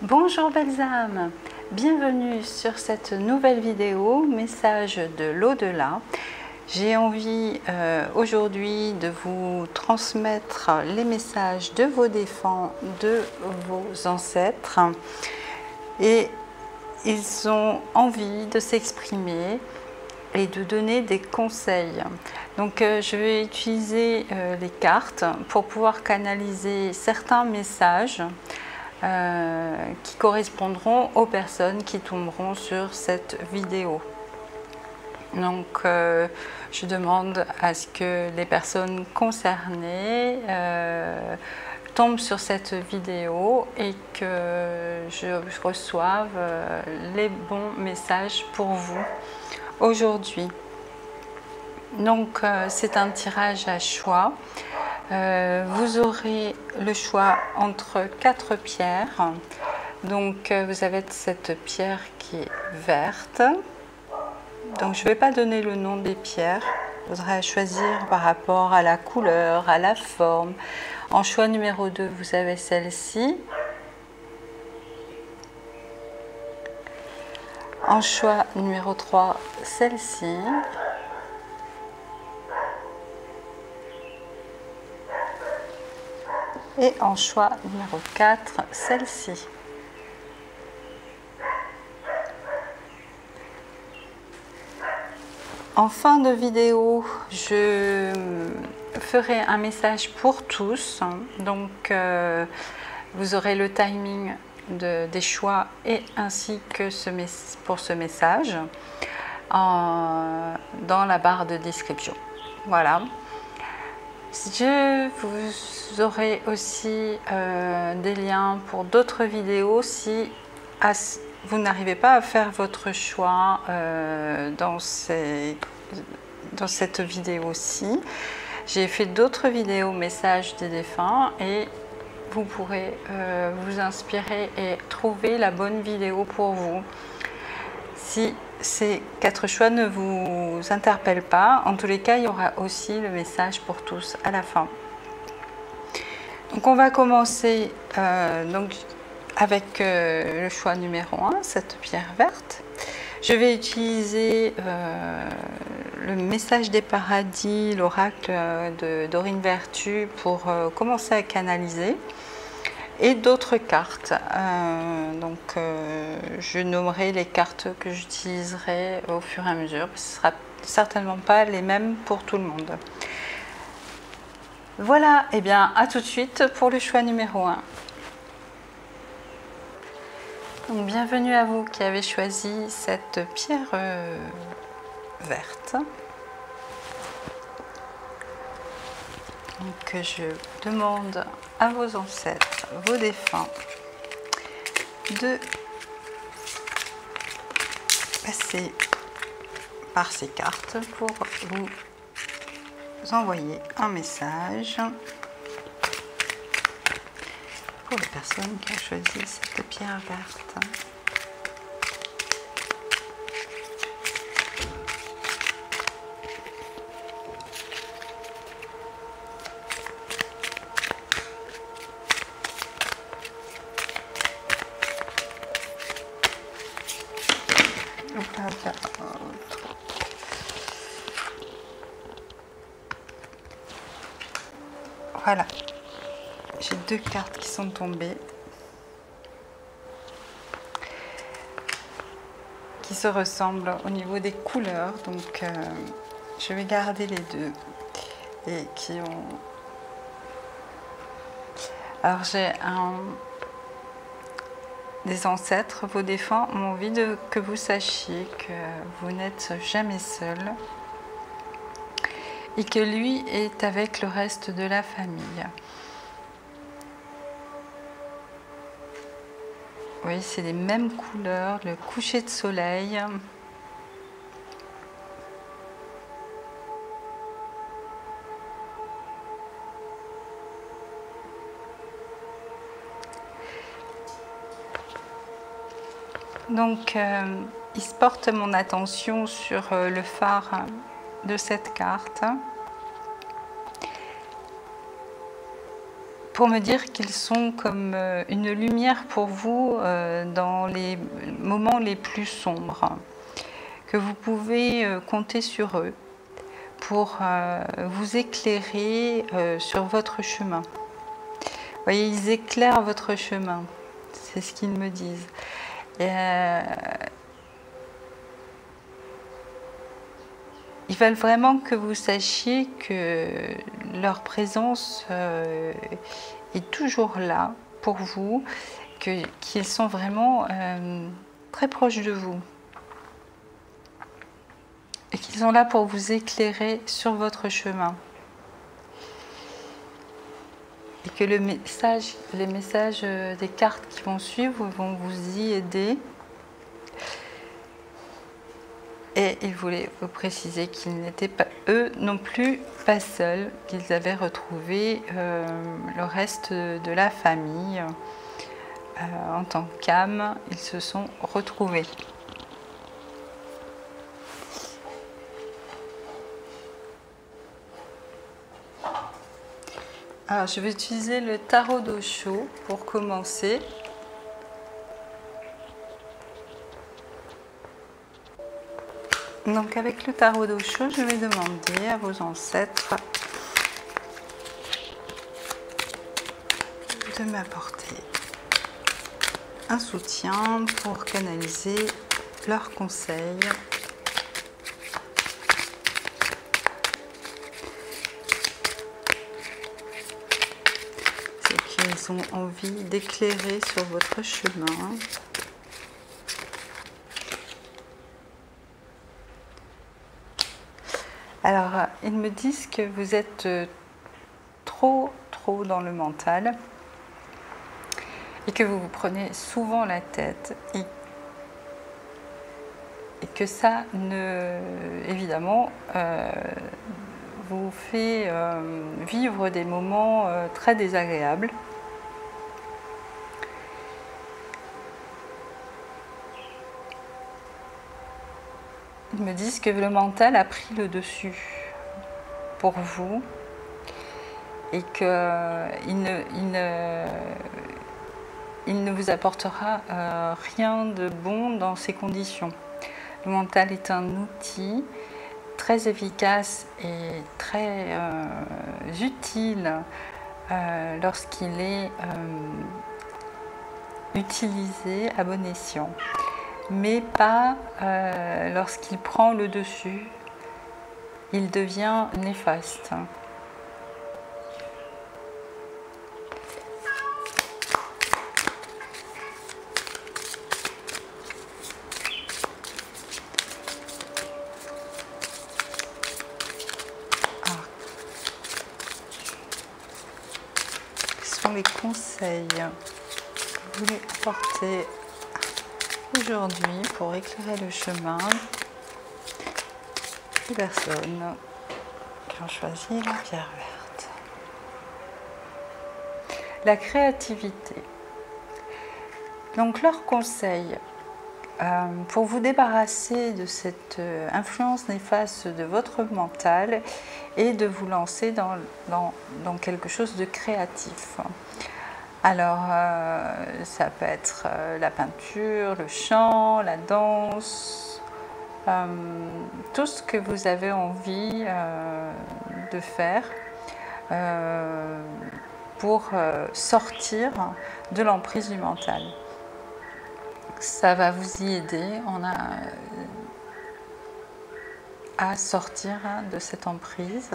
Bonjour belles âmes, bienvenue sur cette nouvelle vidéo Message de l'au-delà. J'ai envie aujourd'hui de vous transmettre les messages de vos défunts, de vos ancêtres, et ils ont envie de s'exprimer et de donner des conseils. Donc je vais utiliser les cartes pour pouvoir canaliser certains messages qui correspondront aux personnes qui tomberont sur cette vidéo. Donc je demande à ce que les personnes concernées tombent sur cette vidéo et que je reçoive les bons messages pour vous aujourd'hui. Donc c'est un tirage à choix. Vous aurez le choix entre 4 pierres. Donc vous avez cette pierre qui est verte. Donc je ne vais pas donner le nom des pierres. Vous aurez à choisir par rapport à la couleur, à la forme. En choix numéro 2, vous avez celle-ci. En choix numéro 3, celle-ci. Et en choix numéro 4, celle-ci. En fin de vidéo, je ferai un message pour tous. Donc, vous aurez le timing des choix et ainsi que pour ce message dans la barre de description. Voilà. Vous aurez aussi des liens pour d'autres vidéos si vous n'arrivez pas à faire votre choix dans cette vidéo-ci. J'ai fait d'autres vidéos messages des défunts et vous pourrez vous inspirer et trouver la bonne vidéo pour vous. Si ces 4 choix ne vous interpellent pas, en tous les cas, il y aura aussi le message pour tous à la fin. Donc on va commencer avec le choix numéro 1, cette pierre verte. Je vais utiliser le message des paradis, l'oracle de Dorine Vertu pour commencer à canaliser. Et d'autres cartes. Je nommerai les cartes que j'utiliserai au fur et à mesure. Ce ne sera certainement pas les mêmes pour tout le monde. Voilà, et bien à tout de suite pour le choix numéro 1. Donc, bienvenue à vous qui avez choisi cette pierre verte. Donc je demande à vos ancêtres, vos défunts, de passer par ces cartes pour vous envoyer un message pour les personnes qui ont choisi cette pierre verte. Voilà, j'ai 2 cartes qui sont tombées, qui se ressemblent au niveau des couleurs, donc je vais garder les 2 et qui ont... Alors j'ai des ancêtres, vos défunts ont envie que vous sachiez que vous n'êtes jamais seul et que lui est avec le reste de la famille. Oui, c'est les mêmes couleurs, le coucher de soleil. Donc, il se porte mon attention sur le phare de cette carte pour me dire qu'ils sont comme une lumière pour vous dans les moments les plus sombres, que vous pouvez compter sur eux pour vous éclairer sur votre chemin. Vous voyez, ils éclairent votre chemin, c'est ce qu'ils me disent. Et, ils veulent vraiment que vous sachiez que leur présence est toujours là pour vous, qu'ils sont vraiment très proches de vous et qu'ils sont là pour vous éclairer sur votre chemin. Et que les messages des cartes qui vont suivre vont vous y aider. Et ils voulaient vous préciser qu'ils n'étaient pas, eux non plus, pas seuls, qu'ils avaient retrouvé le reste de la famille. En tant qu'âme, ils se sont retrouvés. Alors, je vais utiliser le tarot d'Osho pour commencer. Donc avec le tarot d'Osho, je vais demander à vos ancêtres de m'apporter un soutien pour canaliser leurs conseils. C'est qu'ils ont envie d'éclairer sur votre chemin. Alors, ils me disent que vous êtes trop dans le mental et que vous vous prenez souvent la tête et que ça, évidemment, vous fait vivre des moments très désagréables. Ils me disent que le mental a pris le dessus pour vous et qu'il ne vous apportera rien de bon dans ces conditions. Le mental est un outil très efficace et très utile lorsqu'il est utilisé à bon escient, mais pas lorsqu'il prend le dessus, il devient néfaste. Les conseils que vous voulez apporter aujourd'hui pour éclairer le chemin des personnes qui ont choisi la pierre verte. La créativité. Donc leur conseil pour vous débarrasser de cette influence néfaste de votre mental et de vous lancer dans quelque chose de créatif. Alors, ça peut être la peinture, le chant, la danse, tout ce que vous avez envie de faire pour sortir de l'emprise du mental. Ça va vous y aider à sortir de cette emprise.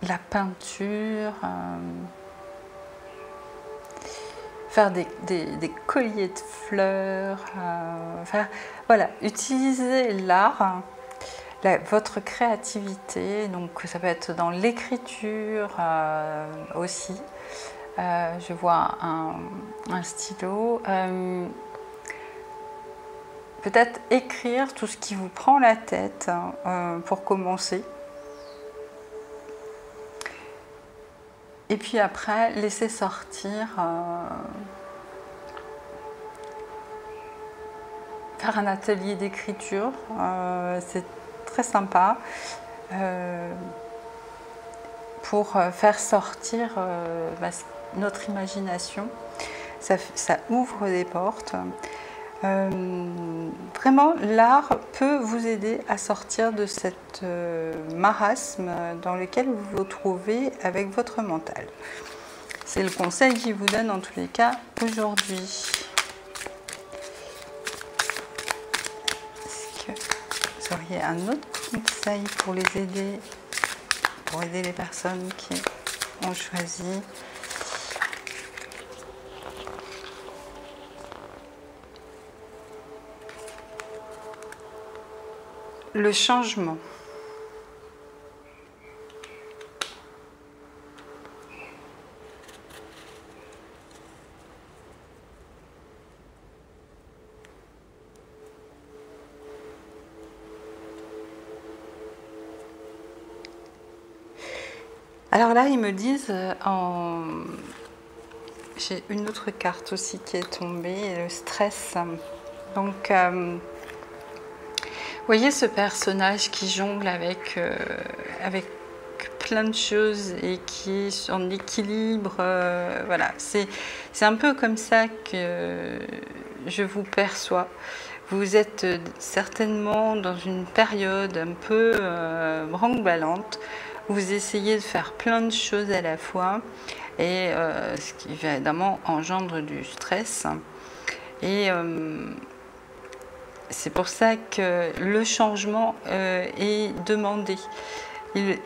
La peinture, faire des colliers de fleurs, voilà, utiliser l'art, votre créativité, donc ça peut être dans l'écriture aussi. Je vois un stylo. Peut-être écrire tout ce qui vous prend la tête pour commencer. Et puis après, laisser sortir, faire un atelier d'écriture, c'est très sympa pour faire sortir notre imagination. Ça ouvre des portes. Vraiment, l'art peut vous aider à sortir de cette marasme dans lequel vous vous trouvez avec votre mental. C'est le conseil que je vous donne en tous les cas aujourd'hui. Est-ce que vous auriez un autre conseil pour les aider, pour aider les personnes qui ont choisi le changement? Alors là, ils me disent, j'ai une autre carte aussi qui est tombée, le stress. Donc, vous voyez ce personnage qui jongle avec plein de choses et qui est en équilibre. Voilà, c'est un peu comme ça que je vous perçois. Vous êtes certainement dans une période un peu branque-ballante. Vous essayez de faire plein de choses à la fois et ce qui évidemment engendre du stress. Et c'est pour ça que le changement est demandé. Il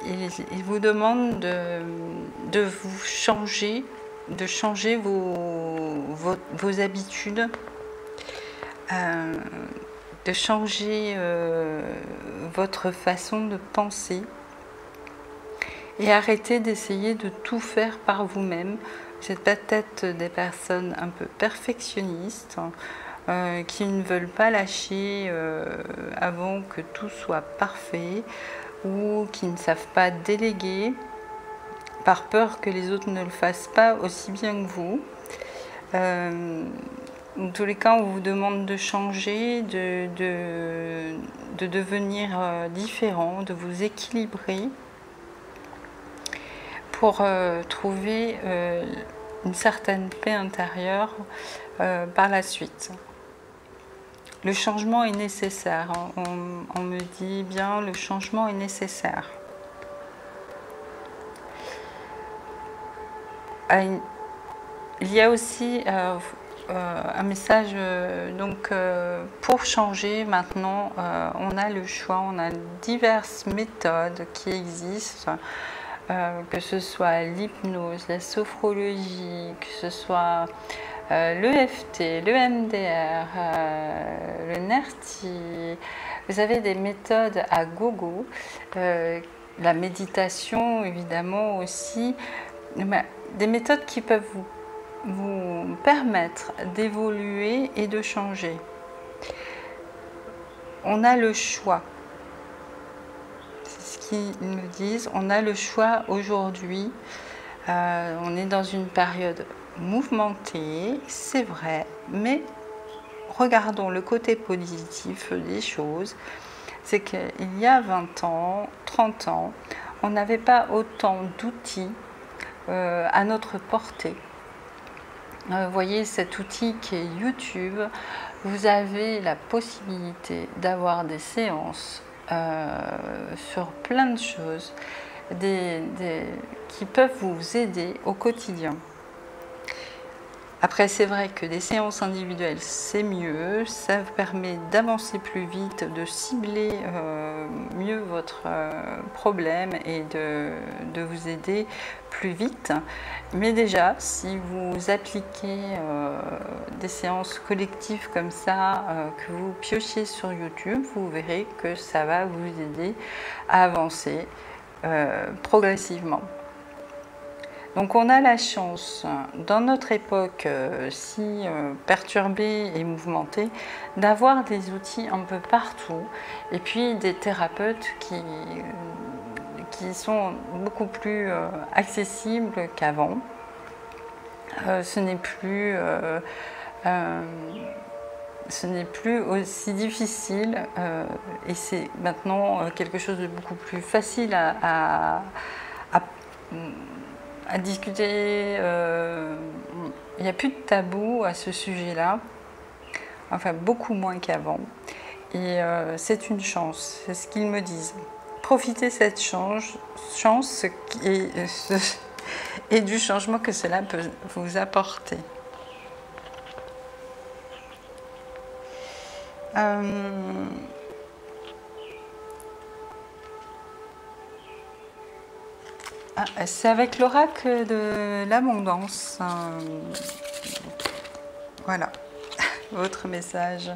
vous demande de vous changer, de changer vos habitudes, de changer votre façon de penser. Et arrêtez d'essayer de tout faire par vous-même. Vous êtes peut-être des personnes un peu perfectionnistes qui ne veulent pas lâcher avant que tout soit parfait ou qui ne savent pas déléguer par peur que les autres ne le fassent pas aussi bien que vous. Dans tous les cas, on vous demande de changer, de devenir différent, de vous équilibrer pour trouver une certaine paix intérieure par la suite. Le changement est nécessaire. On me dit bien, le changement est nécessaire. Il y a aussi un message, donc pour changer maintenant, on a le choix, on a diverses méthodes qui existent. Que ce soit l'hypnose, la sophrologie, que ce soit l'EFT, le MDR, le NERTI. Vous avez des méthodes à gogo, la méditation évidemment aussi, des méthodes qui peuvent vous permettre d'évoluer et de changer. On a le choix. Ils me disent, on a le choix aujourd'hui, on est dans une période mouvementée, c'est vrai, mais regardons le côté positif des choses, c'est qu'il y a 20 ans, 30 ans, on n'avait pas autant d'outils à notre portée. Vous voyez cet outil qui est YouTube, vous avez la possibilité d'avoir des séances sur plein de choses qui peuvent vous aider au quotidien. Après, c'est vrai que des séances individuelles, c'est mieux, ça vous permet d'avancer plus vite, de cibler mieux votre problème et de vous aider plus vite. Mais déjà, si vous appliquez des séances collectives comme ça, que vous piochez sur YouTube, vous verrez que ça va vous aider à avancer progressivement. Donc on a la chance, dans notre époque si perturbée et mouvementée, d'avoir des outils un peu partout et puis des thérapeutes qui sont beaucoup plus accessibles qu'avant. Ce n'est plus ce n'est plus aussi difficile et c'est maintenant quelque chose de beaucoup plus facile à discuter. Il n'y a plus de tabou à ce sujet-là, enfin beaucoup moins qu'avant. Et c'est une chance, c'est ce qu'ils me disent. Profitez de cette chance et du changement que cela peut vous apporter. C'est avec l'oracle de l'abondance. Voilà, votre message.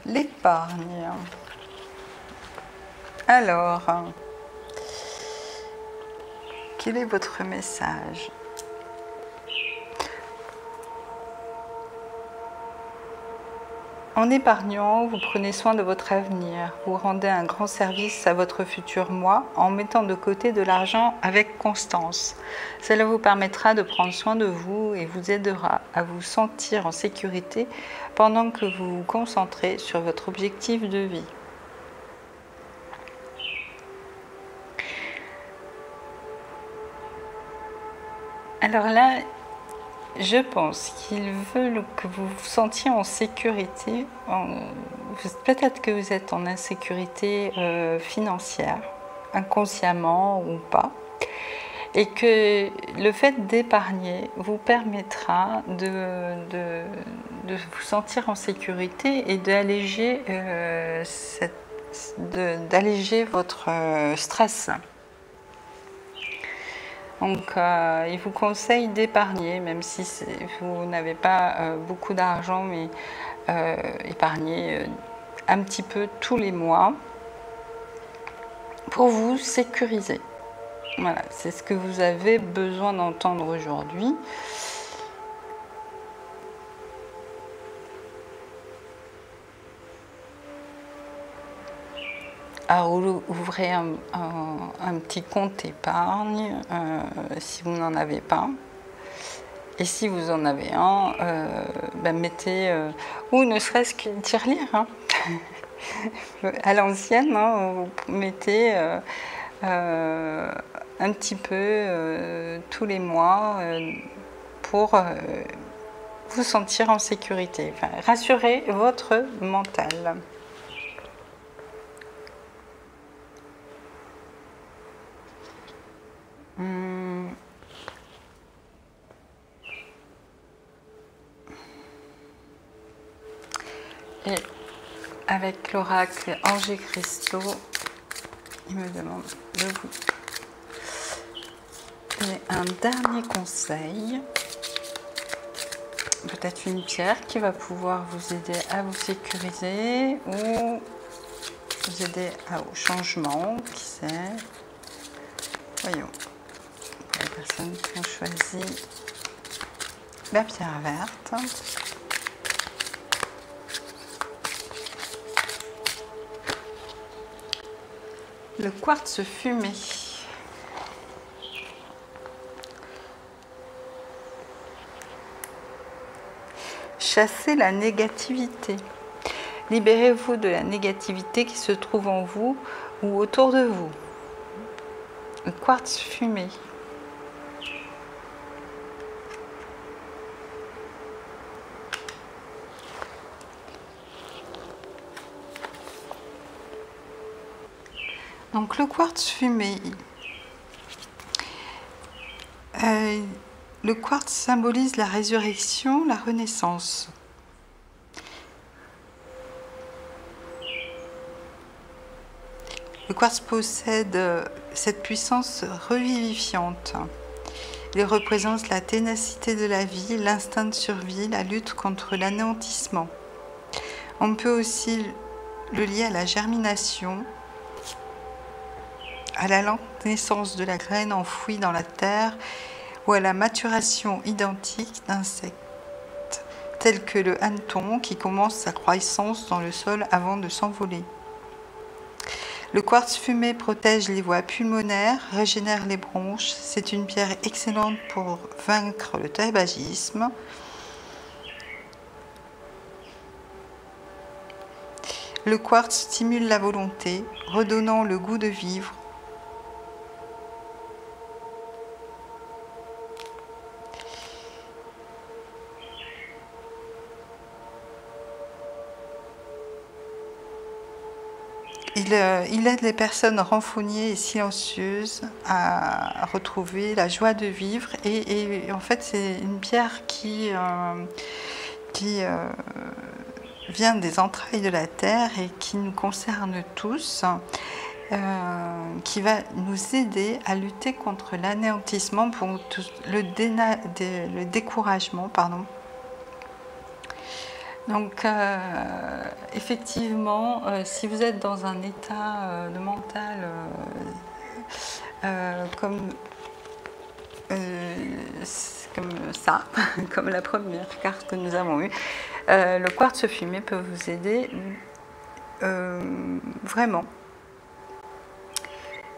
L'épargne. Alors, quel est votre message? En épargnant, vous prenez soin de votre avenir. Vous rendez un grand service à votre futur moi en mettant de côté de l'argent avec constance. Cela vous permettra de prendre soin de vous et vous aidera à vous sentir en sécurité pendant que vous vous concentrez sur votre objectif de vie. Alors là, je pense qu'ils veulent que vous vous sentiez en sécurité. Peut-être que vous êtes en insécurité financière, inconsciemment ou pas. Et que le fait d'épargner vous permettra de vous sentir en sécurité et d'alléger votre stress. Donc, il vous conseille d'épargner, même si vous n'avez pas beaucoup d'argent, mais épargner un petit peu tous les mois pour vous sécuriser. Voilà, c'est ce que vous avez besoin d'entendre aujourd'hui. Alors, ouvrez un petit compte épargne si vous n'en avez pas. Et si vous en avez un, mettez, ou ne serait-ce qu'une tirelire, hein. À l'ancienne, hein, vous mettez un petit peu tous les mois pour vous sentir en sécurité. Enfin, rassurez votre mental. Et avec l'oracle Anges Cristaux, il me demande de vous donner un dernier conseil. Peut-être une pierre qui va pouvoir vous aider à vous sécuriser ou vous aider au changement, qui sait. Voyons, pour les personnes qui ont choisi la pierre verte. Le quartz fumé. Chassez la négativité. Libérez-vous de la négativité qui se trouve en vous ou autour de vous. Le quartz fumé. Donc le quartz fumé, le quartz symbolise la résurrection, la renaissance. Le quartz possède cette puissance revivifiante. Il représente la ténacité de la vie, l'instinct de survie, la lutte contre l'anéantissement. On peut aussi le lier à la germination, à la lente naissance de la graine enfouie dans la terre ou à la maturation identique d'insectes, tels que le hanneton qui commence sa croissance dans le sol avant de s'envoler. Le quartz fumé protège les voies pulmonaires, régénère les bronches. C'est une pierre excellente pour vaincre le tabagisme. Le quartz stimule la volonté, redonnant le goût de vivre. Il aide les personnes renfrognées et silencieuses à retrouver la joie de vivre. Et en fait, c'est une pierre qui vient des entrailles de la terre et qui nous concerne tous, qui va nous aider à lutter contre l'anéantissement, pour le découragement, pardon. Donc, effectivement, si vous êtes dans un état de mental comme ça, comme la première carte que nous avons eue, le quartz fumé peut vous aider vraiment.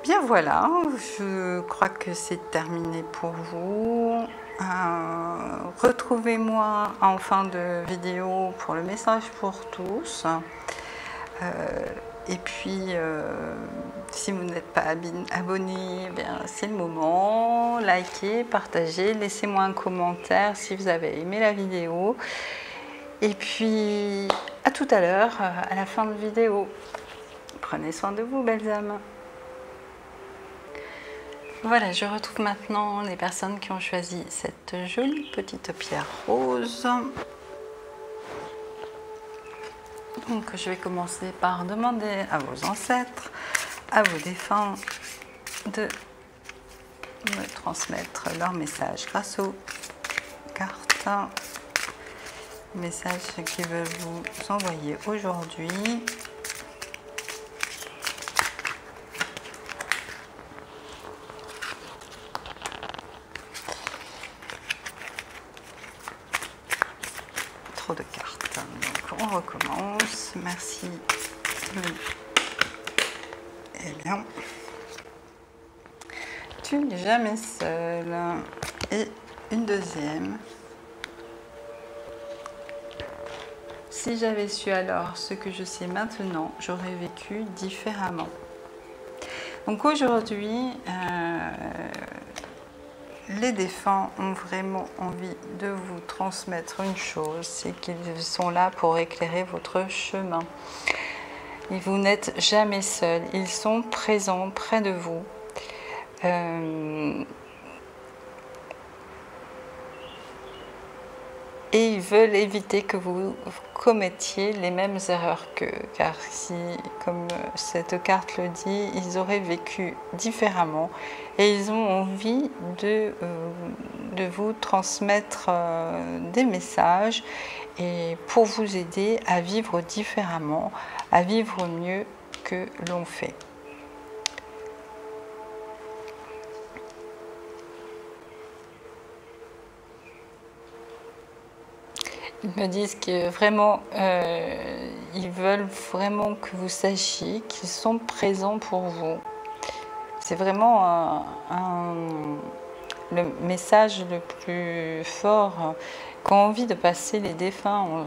Bien voilà, je crois que c'est terminé pour vous. Retrouvez-moi en fin de vidéo pour le message pour tous. Et puis, si vous n'êtes pas abonné, c'est le moment. Likez, partagez, laissez-moi un commentaire si vous avez aimé la vidéo. Et puis, à tout à l'heure, à la fin de vidéo. Prenez soin de vous, belles âmes. Voilà, je retrouve maintenant les personnes qui ont choisi cette jolie petite pierre rose. Donc, je vais commencer par demander à vos ancêtres, à vos défunts, de me transmettre leur message grâce aux cartes. Messages qu'ils veulent vous envoyer aujourd'hui. De cartes. Donc on recommence. Merci. Eh bien, tu n'es jamais seul. Et une deuxième. Si j'avais su alors ce que je sais maintenant, j'aurais vécu différemment. Donc aujourd'hui, les défunts ont vraiment envie de vous transmettre une chose, c'est qu'ils sont là pour éclairer votre chemin. Et vous n'êtes jamais seul, ils sont présents près de vous. Et ils veulent éviter que vous commettiez les mêmes erreurs qu'eux, car si, comme cette carte le dit, ils auraient vécu différemment et ils ont envie de vous transmettre des messages et pour vous aider à vivre différemment, à vivre mieux que l'on fait. Ils me disent que vraiment, ils veulent vraiment que vous sachiez qu'ils sont présents pour vous. C'est vraiment le message le plus fort qu'ont envie de passer les défunts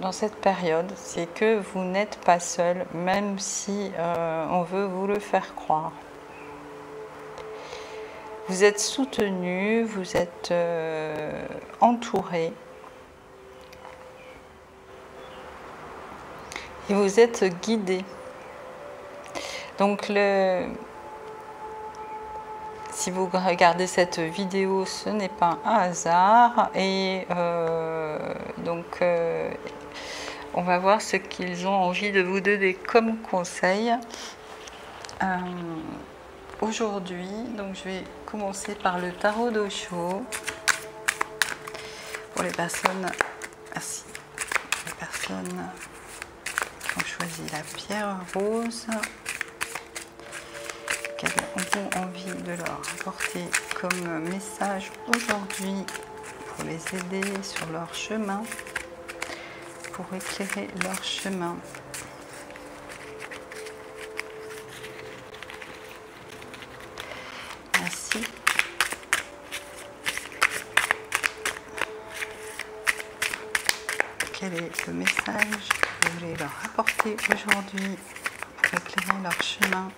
dans cette période, c'est que vous n'êtes pas seul, même si on veut vous le faire croire. Vous êtes soutenu, vous êtes entouré. Et vous êtes guidé. Donc, si vous regardez cette vidéo, ce n'est pas un hasard. Et on va voir ce qu'ils ont envie de vous donner comme conseil. Aujourd'hui, donc je vais commencer par le tarot d'Osho. Pour les personnes, merci, les personnes qui ont choisi la pierre rose, qu'elles ont envie de leur apporter comme message aujourd'hui pour les aider sur leur chemin, pour éclairer leur chemin. Merci. Quel est le message je voulais leur apporter aujourd'hui pour éclairer leur chemin.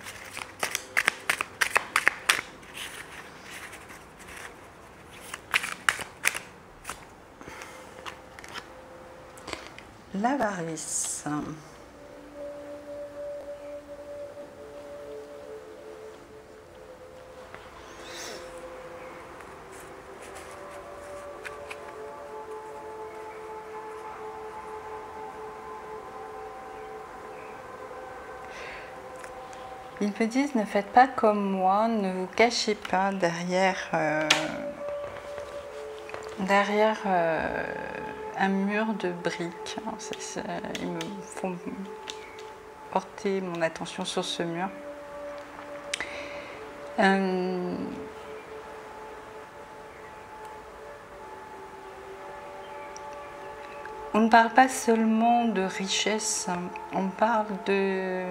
L'avarice. Ils me disent, ne faites pas comme moi, ne vous cachez pas derrière, un mur de briques. Ils me font porter mon attention sur ce mur. On ne parle pas seulement de richesse, on parle de...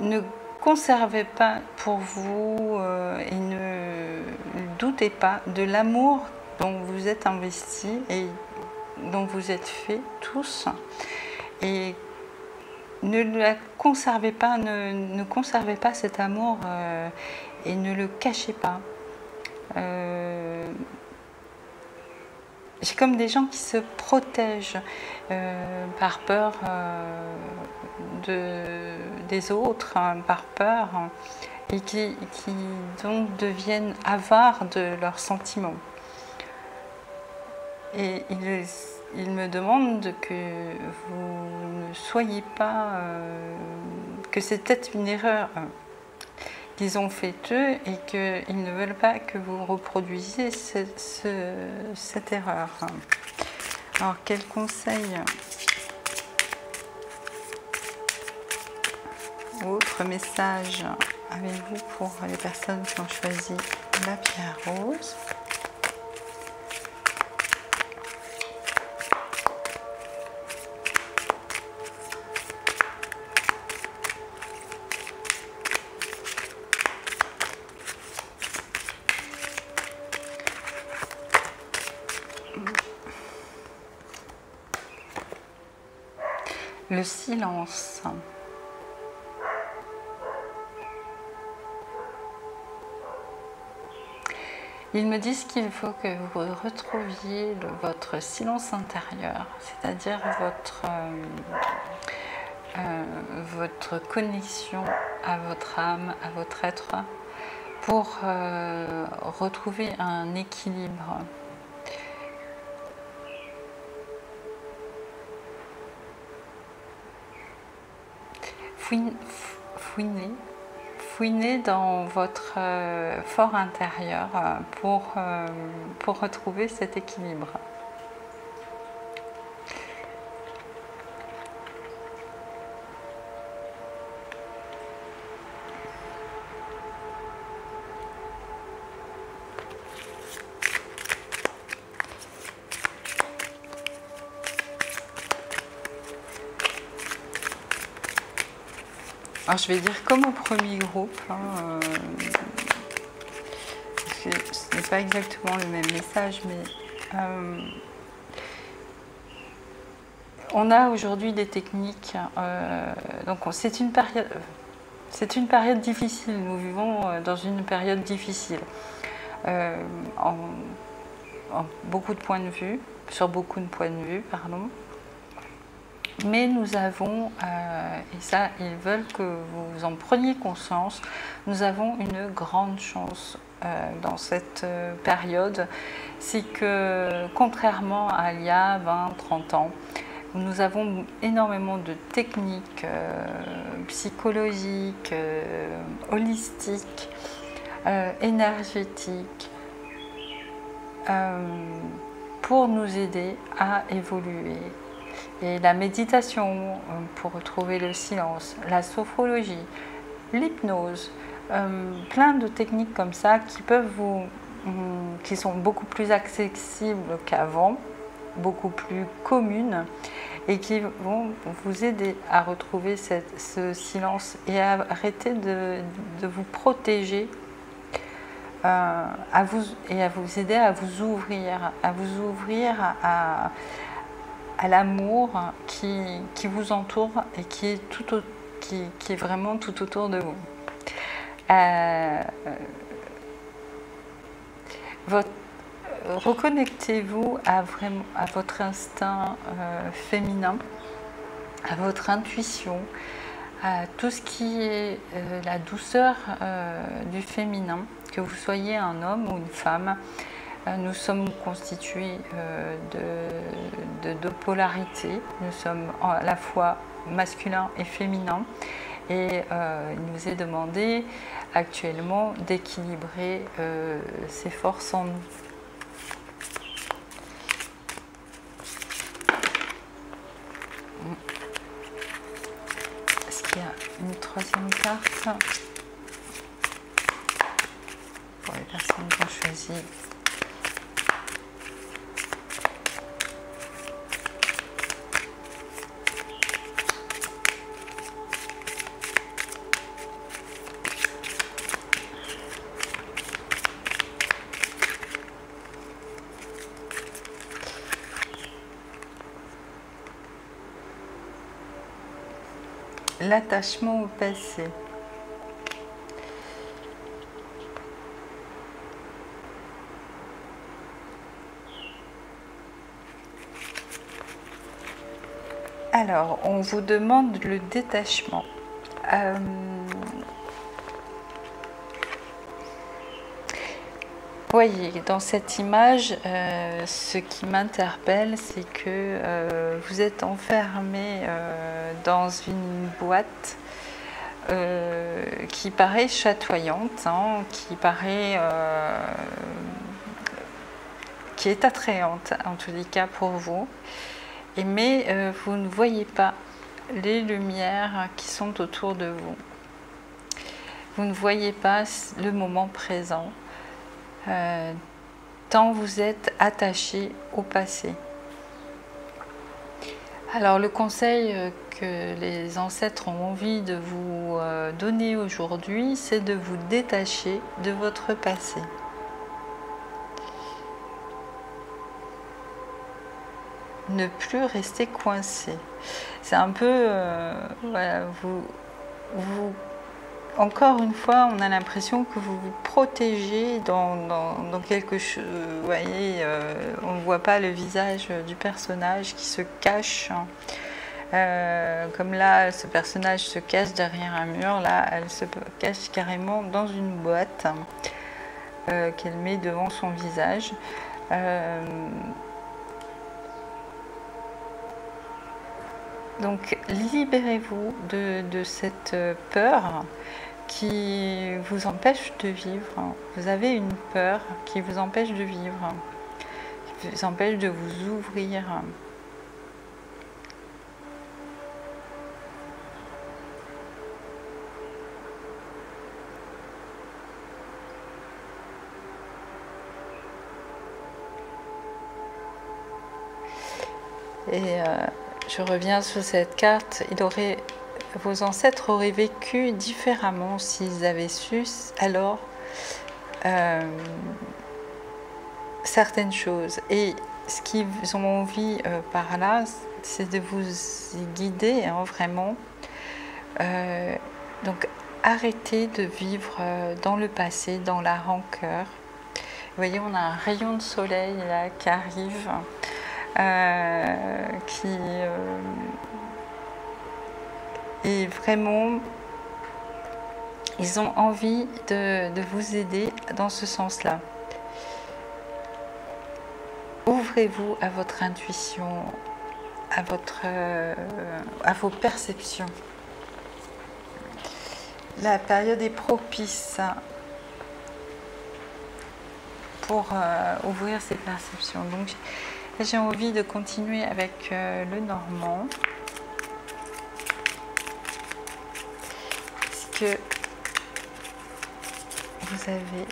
Ne conservez pas pour vous et ne doutez pas de l'amour dont vous êtes investis et dont vous êtes faits tous. Et ne la conservez pas, ne conservez pas cet amour et ne le cachez pas. J'ai comme des gens qui se protègent par peur des autres, par peur, et qui donc deviennent avares de leurs sentiments. Et ils me demandent que vous ne soyez pas, que c'est peut-être une erreur qu'ils ont fait eux et qu'ils ne veulent pas que vous reproduisiez cette erreur. Alors, quel conseil ou autre message avez-vous pour les personnes qui ont choisi la pierre rose ? Le silence. Ils me disent qu'il faut que vous retrouviez votre silence intérieur, c'est-à-dire votre connexion à votre âme, à votre être, pour retrouver un équilibre. Fouinez dans votre fort intérieur pour retrouver cet équilibre. Alors je vais dire comme au premier groupe, ce n'est pas exactement le même message, mais on a aujourd'hui des techniques, donc c'est une période difficile, nous vivons dans une période difficile, en beaucoup de points de vue, sur beaucoup de points de vue, pardon. Mais nous avons, et ça ils veulent que vous en preniez conscience, nous avons une grande chance dans cette période, c'est que contrairement à il y a 20-30 ans, nous avons énormément de techniques psychologiques, holistiques, énergétiques, pour nous aider à évoluer. Et la méditation pour retrouver le silence, la sophrologie, l'hypnose, plein de techniques comme ça qui sont beaucoup plus accessibles qu'avant, beaucoup plus communes et qui vont vous aider à retrouver ce silence et à arrêter de vous protéger et à vous aider à vous ouvrir à l'amour qui vous entoure et qui est, qui est vraiment tout autour de vous. Reconnectez-vous à votre instinct féminin, à votre intuition, à tout ce qui est la douceur du féminin, que vous soyez un homme ou une femme. Nous sommes constitués de deux polarités. Nous sommes à la fois masculin et féminin. Et il nous est demandé actuellement d'équilibrer ces forces en nous. Est-ce qu'il y a une troisième carte pour les personnes qui ont choisi? L'attachement au passé. Alors, on vous demande le détachement. Voyez, dans cette image, ce qui m'interpelle, c'est que vous êtes enfermé dans une boîte qui paraît chatoyante, hein, qui est attrayante, en tous les cas pour vous, mais vous ne voyez pas les lumières qui sont autour de vous. Vous ne voyez pas le moment présent. Tant vous êtes attaché au passé. Alors le conseil que les ancêtres ont envie de vous donner aujourd'hui, c'est de vous détacher de votre passé. Ne plus rester coincé. C'est un peu, voilà, encore une fois, on a l'impression que vous vous protégez dans quelque chose. Vous voyez, on ne voit pas le visage du personnage qui se cache. Comme là, ce personnage se cache derrière un mur. Là, elle se cache carrément dans une boîte qu'elle met devant son visage. Donc, libérez-vous de cette peur qui vous empêche de vivre. Vous avez une peur qui vous empêche de vivre, qui vous empêche de vous ouvrir. Et je reviens sur cette carte. Vos ancêtres auraient vécu différemment s'ils avaient su alors certaines choses. Et ce qu'ils ont envie par là, c'est de vous y guider, hein, vraiment. Donc arrêtez de vivre dans le passé, dans la rancœur. Vous voyez, on a un rayon de soleil là qui arrive, et vraiment, ils ont envie de vous aider dans ce sens-là. Ouvrez-vous à votre intuition, à vos perceptions. La période est propice pour ouvrir ces perceptions. Donc, j'ai envie de continuer avec le normand. Est-ce que vous avez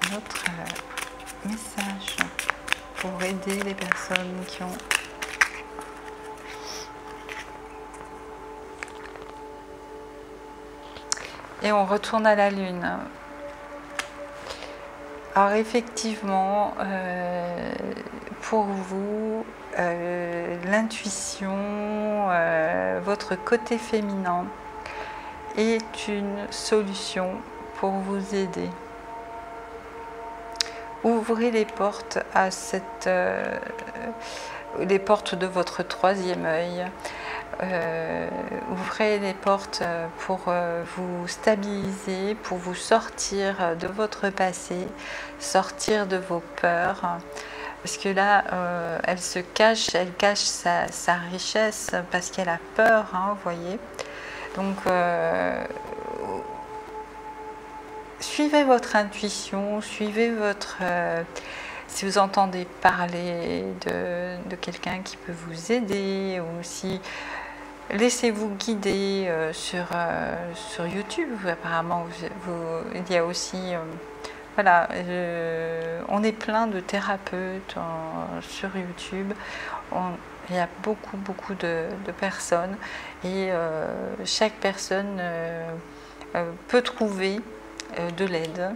un autre message pour aider les personnes qui ont... Et on retourne à la lune. Alors effectivement, pour vous, l'intuition, votre côté féminin est une solution pour vous aider. Ouvrez les portes à les portes de votre troisième œil. Ouvrez les portes pour vous stabiliser, pour vous sortir de votre passé, sortir de vos peurs. Parce que là, elle cache sa richesse parce qu'elle a peur, hein, vous voyez. Donc, suivez votre intuition, suivez votre... si vous entendez parler de quelqu'un qui peut vous aider, ou si... Laissez-vous guider sur YouTube. Apparemment, il y a aussi... voilà, on est plein de thérapeutes sur YouTube. Il y a beaucoup de personnes et chaque personne peut trouver de l'aide.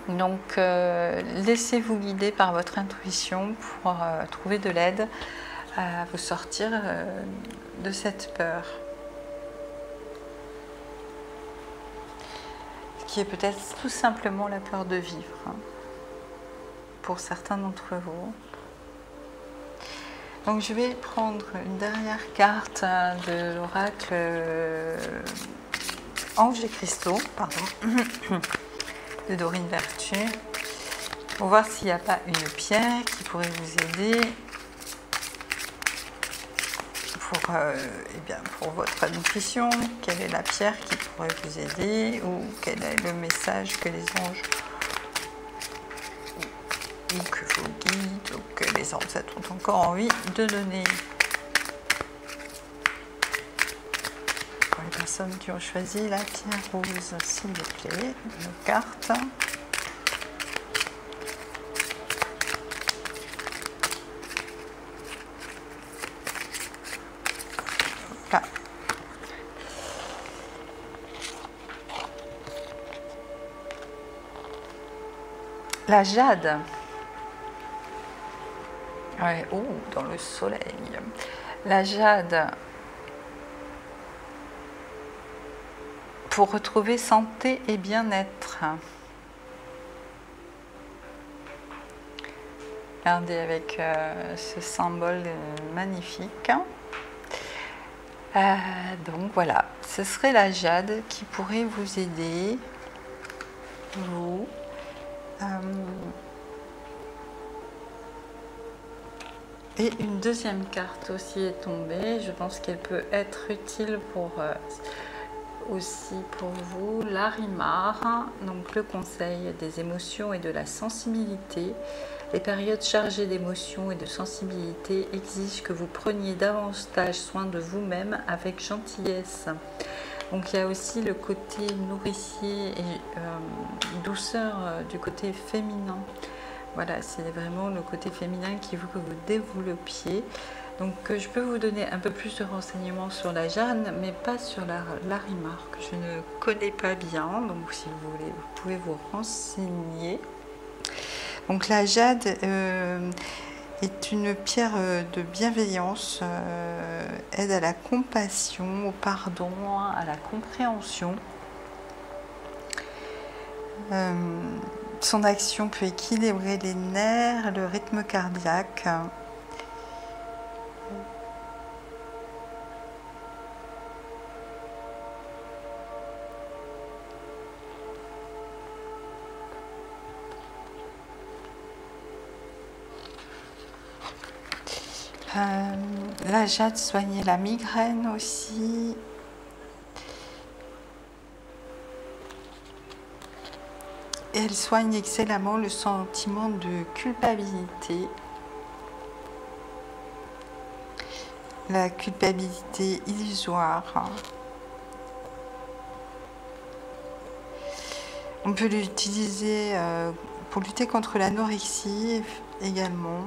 Donc, laissez-vous guider par votre intuition pour trouver de l'aide à vous sortir de cette peur. Qui est peut-être tout simplement la peur de vivre, hein, pour certains d'entre vous. Donc je vais prendre une dernière carte de l'oracle Anges et Cristaux, pardon, de Dorine Vertu, pour voir s'il n'y a pas une pierre qui pourrait vous aider pour votre intuition. Quelle est la pierre qui pourrait vous aider, ou quel est le message que les anges ou que vos guides ou que les ancêtres ont encore envie de donner. Pour les personnes qui ont choisi la pierre rose, s'il vous plaît, une carte. La jade. Ouais, oh, dans le soleil. La jade. Pour retrouver santé et bien-être. Regardez avec ce symbole magnifique. Donc voilà, ce serait la jade qui pourrait vous aider, vous. Et une deuxième carte aussi est tombée. Je pense qu'elle peut être utile pour aussi pour vous. Larimar, donc le conseil des émotions et de la sensibilité. Les périodes chargées d'émotions et de sensibilité exigent que vous preniez davantage soin de vous-même avec gentillesse. Donc il y a aussi le côté nourricier et douceur du côté féminin. Voilà, c'est vraiment le côté féminin qu'il faut que vous développiez. Donc je peux vous donner un peu plus de renseignements sur la jade, mais pas sur Larimar, que je ne connais pas bien. Donc si vous voulez, vous pouvez vous renseigner. Donc la jade est une pierre de bienveillance, aide à la compassion, au pardon, à la compréhension. Son action peut équilibrer les nerfs, le rythme cardiaque. La jade soignait la migraine aussi. Et elle soigne excellemment le sentiment de culpabilité. La culpabilité illusoire. On peut l'utiliser pour lutter contre l'anorexie également.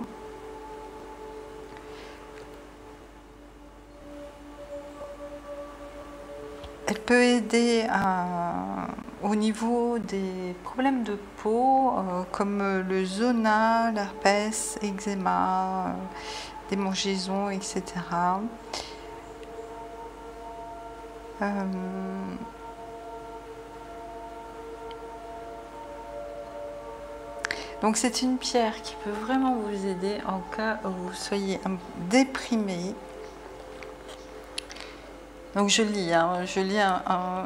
Elle peut aider à au niveau des problèmes de peau, comme le zona, l'herpès, eczéma, démangeaisons, etc. Donc c'est une pierre qui peut vraiment vous aider en cas où vous soyez déprimé. Donc je lis, hein,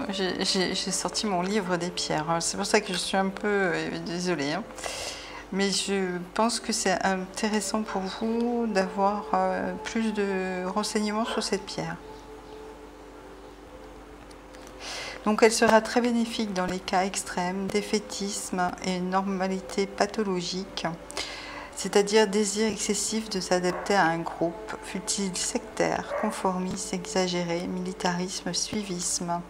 j'ai sorti mon livre des pierres, hein. C'est pour ça que je suis un peu désolée, hein. Mais je pense que c'est intéressant pour vous d'avoir plus de renseignements sur cette pierre. Donc elle sera très bénéfique dans les cas extrêmes, défaitisme et normalité pathologique, c'est-à-dire désir excessif de s'adapter à un groupe, fut-il sectaire, conformiste, exagéré, militarisme, suivisme,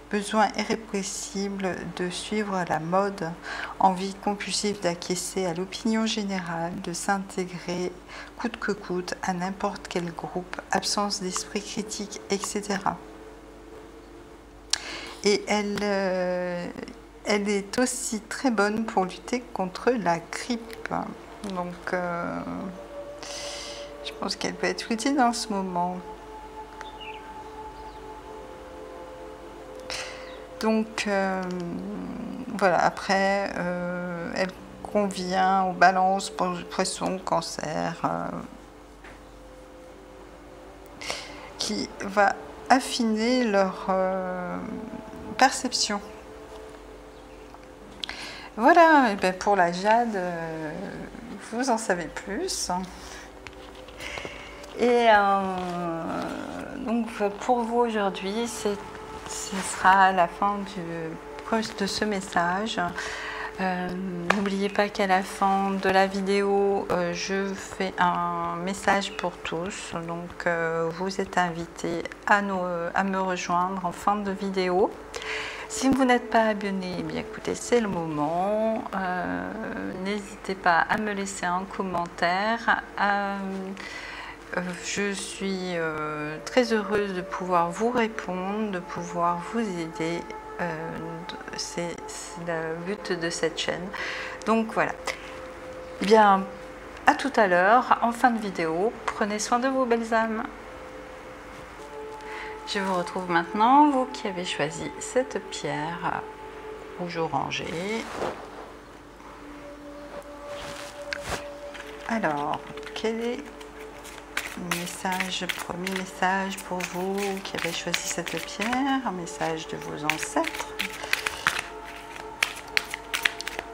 besoin irrépressible de suivre la mode, envie compulsive d'acquiescer à l'opinion générale, de s'intégrer coûte que coûte à n'importe quel groupe, absence d'esprit critique, etc. Et elle est aussi très bonne pour lutter contre la grippe. Donc, je pense qu'elle peut être utile en ce moment. Donc, voilà, après, elle convient aux balances, poissons, cancer, qui va affiner leur perception. Voilà, et bien pour la jade, vous en savez plus. Et donc pour vous aujourd'hui, ce sera la fin de ce message. N'oubliez pas qu'à la fin de la vidéo, je fais un message pour tous. Donc vous êtes invités à me rejoindre en fin de vidéo. Si vous n'êtes pas abonné, eh bien écoutez, c'est le moment. N'hésitez pas à me laisser un commentaire. Je suis très heureuse de pouvoir vous répondre, de pouvoir vous aider. C'est le but de cette chaîne. Donc voilà. Eh bien, à tout à l'heure, en fin de vidéo. Prenez soin de vos belles âmes. Je vous retrouve maintenant, vous qui avez choisi cette pierre rouge orangé. Alors, quel est le message, premier message pour vous qui avez choisi cette pierre? Un message de vos ancêtres,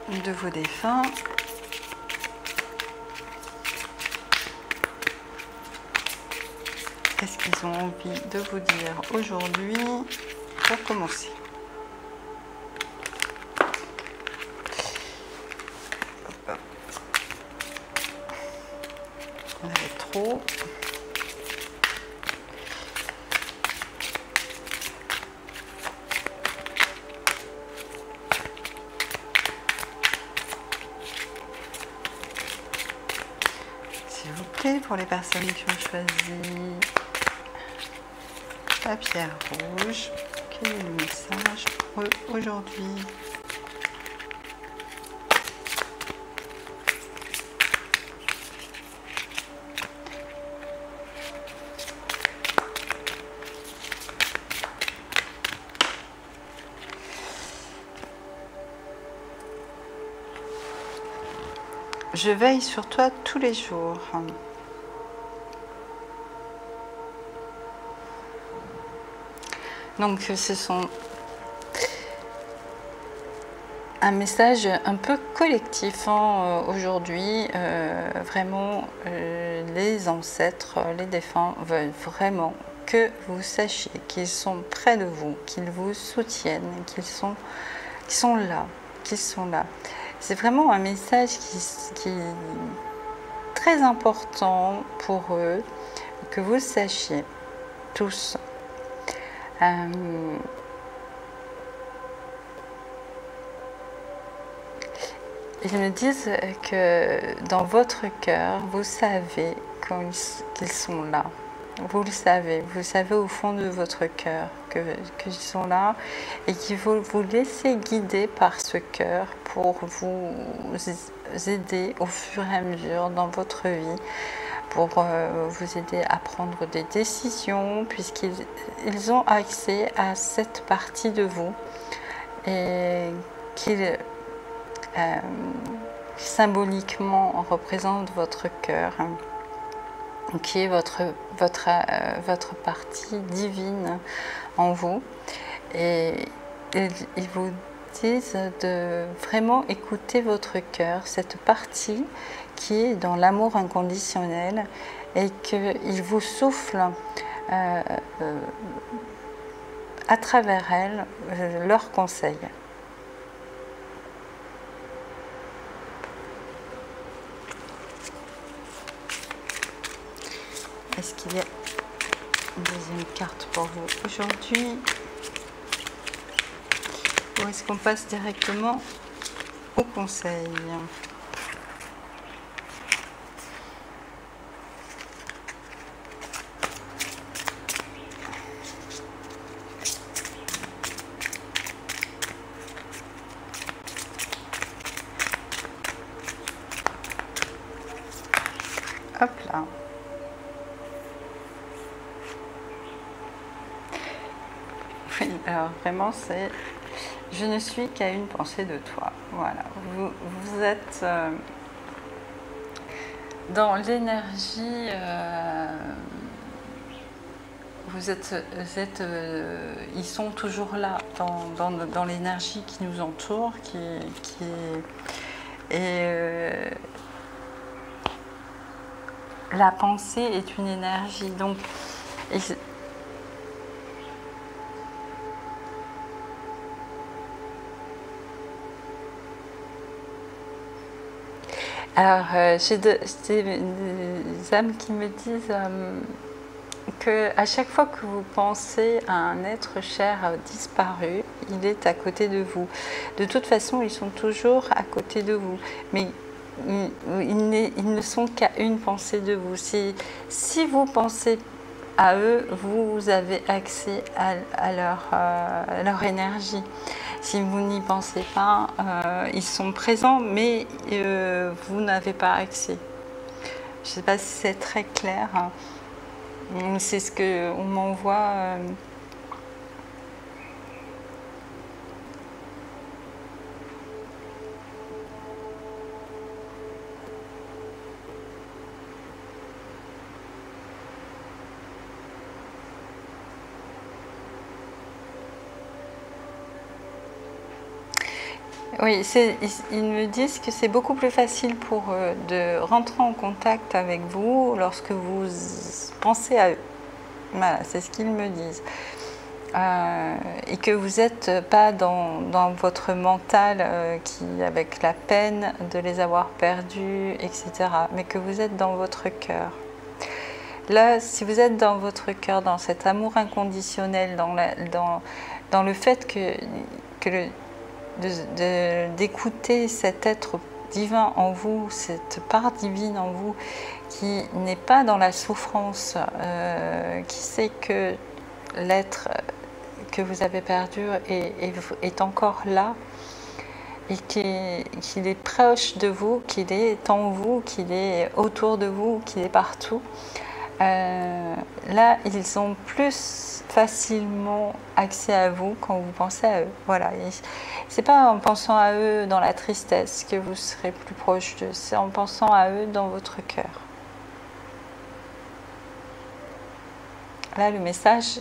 de vos défunts. Qu'est-ce qu'ils ont envie de vous dire aujourd'hui pour commencer? On avait trop. S'il vous plaît, pour les personnes qui ont choisi la pierre rouge, quel est le message pour eux aujourd'hui? Je veille sur toi tous les jours. Donc ce sont un message un peu collectif hein, aujourd'hui. Vraiment, les ancêtres, les défunts veulent vraiment que vous sachiez qu'ils sont près de vous, qu'ils vous soutiennent, qu'ils sont là, qu'ils sont là. C'est vraiment un message qui est très important pour eux, que vous sachiez tous. Ils me disent que dans votre cœur, vous savez qu'ils sont là. vous le savez au fond de votre cœur qu'ils sont là et qu'il faut vous laisser guider par ce cœur pour vous aider au fur et à mesure dans votre vie, pour vous aider à prendre des décisions, puisqu'ils ont accès à cette partie de vous et qu'ils symboliquement représentent votre cœur, qui est votre partie divine en vous. Et ils vous disent de vraiment écouter votre cœur, cette partie qui est dans l'amour inconditionnel, et qu'il vous souffle à travers elle leurs conseils. Est-ce qu'il y a une deuxième carte pour vous aujourd'hui? Ou est-ce qu'on passe directement au conseil? Hop là. Oui, alors vraiment c'est « Je ne suis qu'à une pensée de toi ». Voilà, vous êtes dans l'énergie, ils sont toujours là, dans l'énergie qui nous entoure, la pensée est une énergie, donc alors, j'ai des âmes qui me disent que à chaque fois que vous pensez à un être cher disparu, il est à côté de vous. De toute façon, ils sont toujours à côté de vous, mais ils ne sont qu'à une pensée de vous. Si vous pensez à eux, vous avez accès à leur énergie. Si vous n'y pensez pas, ils sont présents, mais vous n'avez pas accès. Je ne sais pas si c'est très clair. C'est ce qu'on m'envoie. Oui, ils me disent que c'est beaucoup plus facile pour eux de rentrer en contact avec vous lorsque vous pensez à eux. Voilà, c'est ce qu'ils me disent. Et que vous n'êtes pas dans votre mental avec la peine de les avoir perdus, etc. Mais que vous êtes dans votre cœur. Là, si vous êtes dans votre cœur, dans cet amour inconditionnel, dans le fait d'écouter cet être divin en vous, cette part divine en vous, qui n'est pas dans la souffrance, qui sait que l'être que vous avez perdu est encore là, et qu'il est proche de vous, qu'il est en vous, qu'il est autour de vous, qu'il est partout. Là, ils ont plus facilement accès à vous quand vous pensez à eux. Voilà. C'est pas en pensant à eux dans la tristesse que vous serez plus proche d'eux, c'est en pensant à eux dans votre cœur. Là, le message,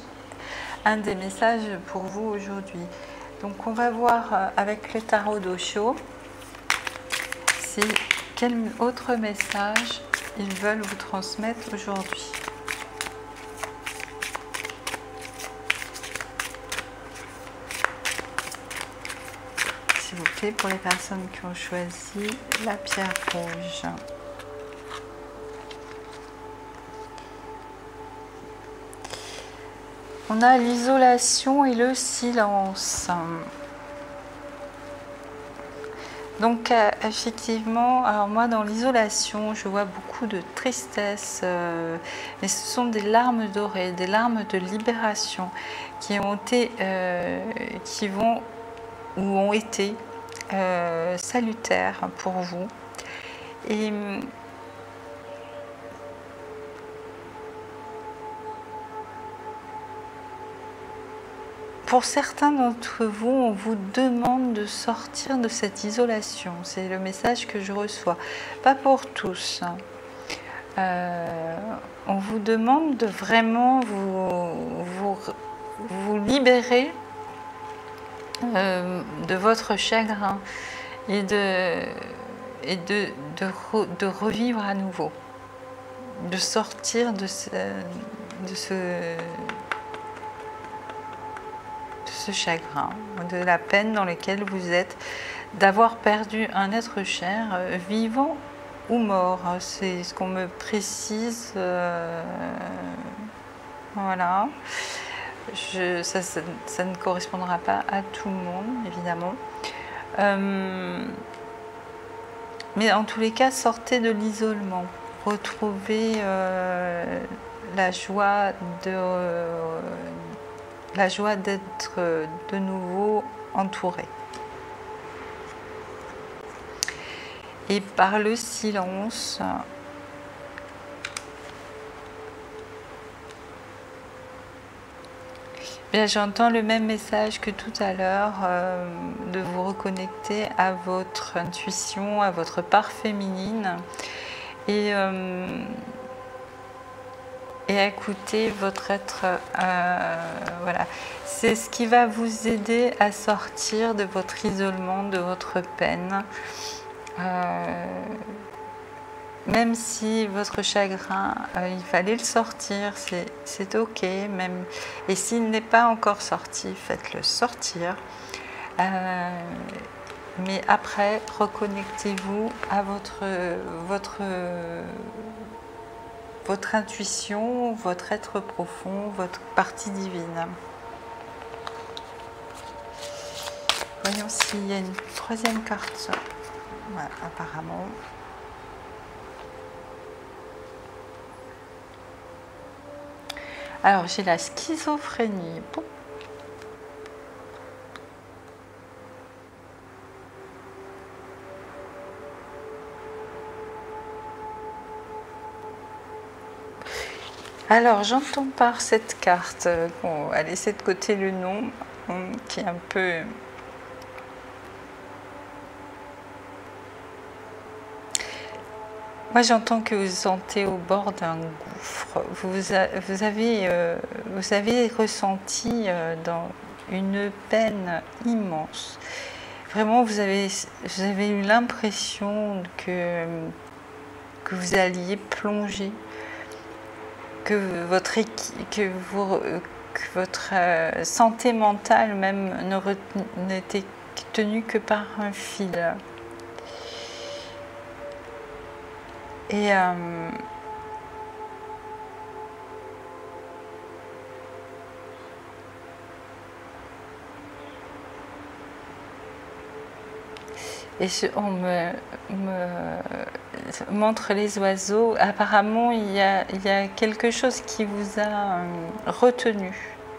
un des messages pour vous aujourd'hui. Donc, on va voir avec le tarot d'Osho quel autre message ils veulent vous transmettre aujourd'hui. S'il vous plaît, pour les personnes qui ont choisi la pierre rouge. On a l'isolation et le silence. Donc effectivement, alors moi dans l'isolation, je vois beaucoup de tristesse, mais ce sont des larmes dorées, des larmes de libération qui ont été, qui vont ou ont été salutaires pour vous. Et pour certains d'entre vous, on vous demande de sortir de cette isolation. C'est le message que je reçois. Pas pour tous. On vous demande de vraiment vous libérer de votre chagrin et de revivre à nouveau. De sortir de ce chagrin, de la peine dans laquelle vous êtes, d'avoir perdu un être cher, vivant ou mort. C'est ce qu'on me précise. Voilà. Ça ne correspondra pas à tout le monde, évidemment. Mais en tous les cas, sortez de l'isolement. Retrouvez la joie d'être de nouveau entouré. Et par le silence, bien, j'entends le même message que tout à l'heure, de vous reconnecter à votre intuition, à votre part féminine et écouter votre être. Voilà. C'est ce qui va vous aider à sortir de votre isolement, de votre peine. Même si votre chagrin, il fallait le sortir, c'est ok. Même, et s'il n'est pas encore sorti, faites-le sortir. Mais après, reconnectez-vous à votre intuition, votre être profond, votre partie divine. Voyons s'il y a une troisième carte. Voilà, apparemment. Alors, j'ai la schizophrénie. Bon. Alors, j'entends par cette carte, on va laisser de côté le nom, qui est un peu... Moi, j'entends que vous vous sentez au bord d'un gouffre. Vous avez ressenti dans une peine immense. Vraiment, vous avez eu l'impression que vous alliez plonger, que votre santé mentale même n'était tenue que par un fil. Et on me montre les oiseaux. Apparemment, il y a quelque chose qui vous a retenu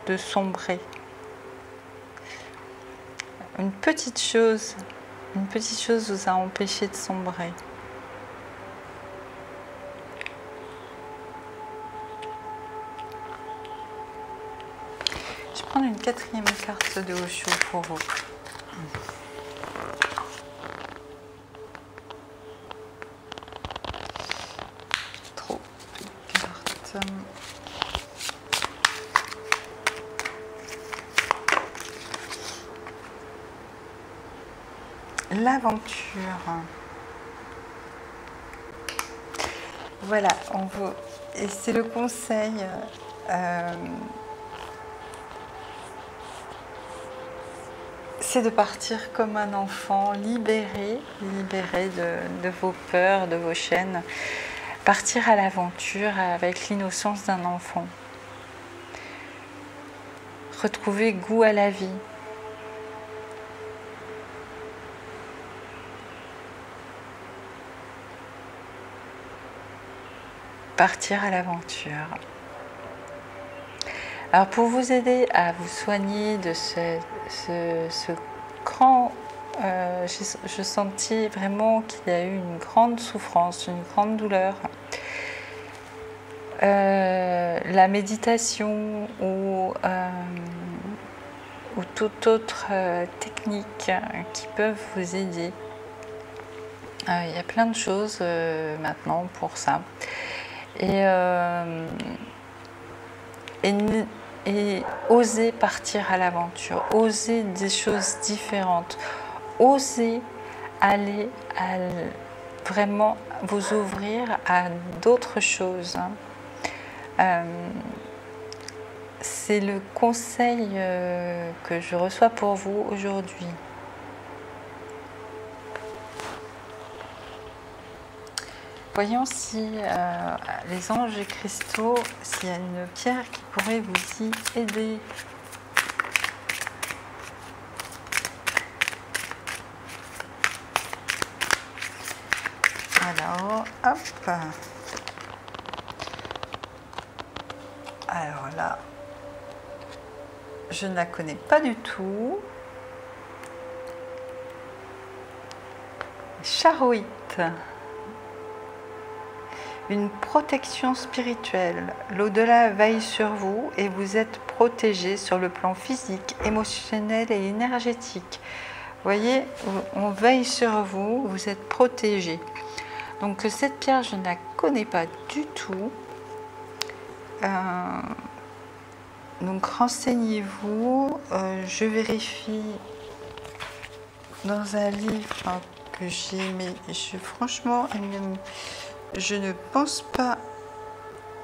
de sombrer. Une petite chose vous a empêché de sombrer. Je vais prendre une quatrième carte de Osho pour vous. Trop de cartes. L'aventure. Voilà, et c'est le conseil. C'est de partir comme un enfant, libéré de vos peurs, de vos chaînes. Partir à l'aventure avec l'innocence d'un enfant. Retrouver goût à la vie. partir à l'aventure. Alors pour vous aider à vous soigner de ce grand... je sentis vraiment qu'il y a eu une grande souffrance, une grande douleur. La méditation ou toute autre technique qui peuvent vous aider. Il y a plein de choses maintenant pour ça. Et oser partir à l'aventure, oser des choses différentes, oser aller vraiment vous ouvrir à d'autres choses. C'est le conseil que je reçois pour vous aujourd'hui. Voyons si les anges et cristaux, s'il y a une pierre qui pourrait vous y aider. Alors, hop. Alors là, je ne la connais pas du tout. Charoïte. Une protection spirituelle. L'au-delà veille sur vous et vous êtes protégé sur le plan physique, émotionnel et énergétique. Vous voyez, on veille sur vous, vous êtes protégé. Donc cette pierre, je ne la connais pas du tout. Donc renseignez-vous. Je vérifie dans un livre que j'ai, mais franchement, je ne pense pas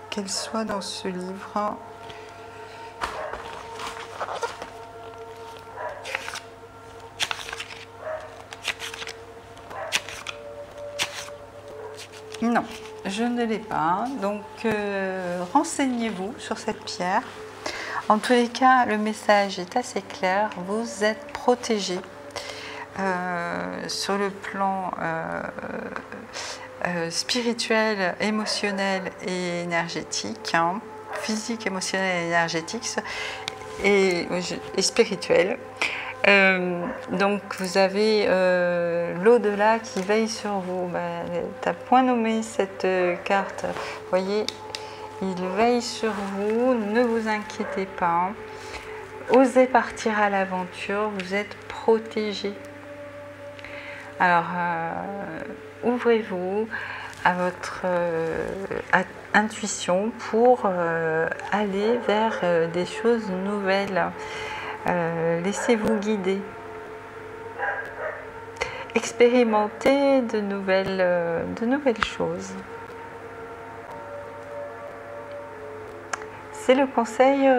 qu'elle soit dans ce livre. Non, je ne l'ai pas. Donc, renseignez-vous sur cette pierre. En tous les cas, le message est assez clair. Vous êtes protégé sur le plan spirituel, émotionnel et énergétique, hein, physique, émotionnel et énergétique et spirituel. Donc vous avez l'au-delà qui veille sur vous. Tu as point nommé cette carte. Vous voyez, il veille sur vous, ne vous inquiétez pas. Osez partir à l'aventure, vous êtes protégé. Alors, ouvrez-vous à votre intuition pour aller vers des choses nouvelles. Laissez-vous guider. Expérimentez de nouvelles choses. C'est le conseil,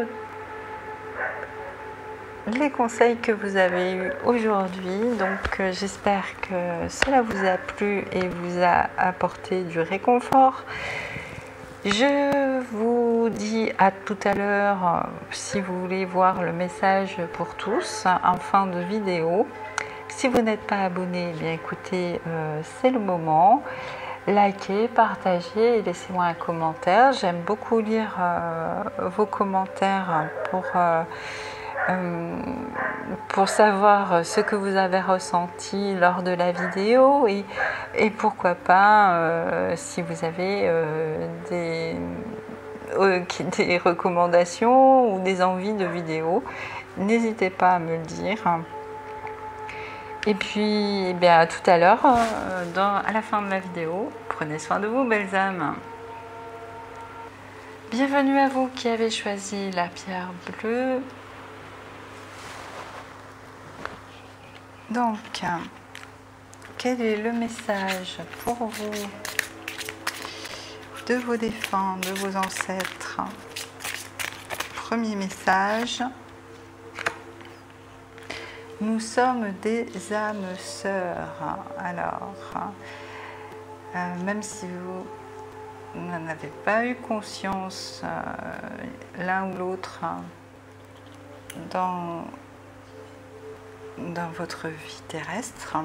les conseils que vous avez eus aujourd'hui. Donc j'espère que cela vous a plu et vous a apporté du réconfort. Je vous dis à tout à l'heure si vous voulez voir le message pour tous en fin de vidéo. Si vous n'êtes pas abonné, eh bien écoutez, c'est le moment. Likez, partagez et laissez-moi un commentaire. J'aime beaucoup lire vos commentaires pour savoir ce que vous avez ressenti lors de la vidéo et pourquoi pas si vous avez des recommandations ou des envies de vidéos, n'hésitez pas à me le dire. Et puis, eh bien, à tout à l'heure, à la fin de la vidéo. Prenez soin de vous, belles âmes. Bienvenue à vous qui avez choisi la pierre bleue. Donc, quel est le message pour vous de vos défunts, de vos ancêtres? Premier message. Nous sommes des âmes sœurs. Alors, même si vous n'en avez pas eu conscience l'un ou l'autre dans votre vie terrestre,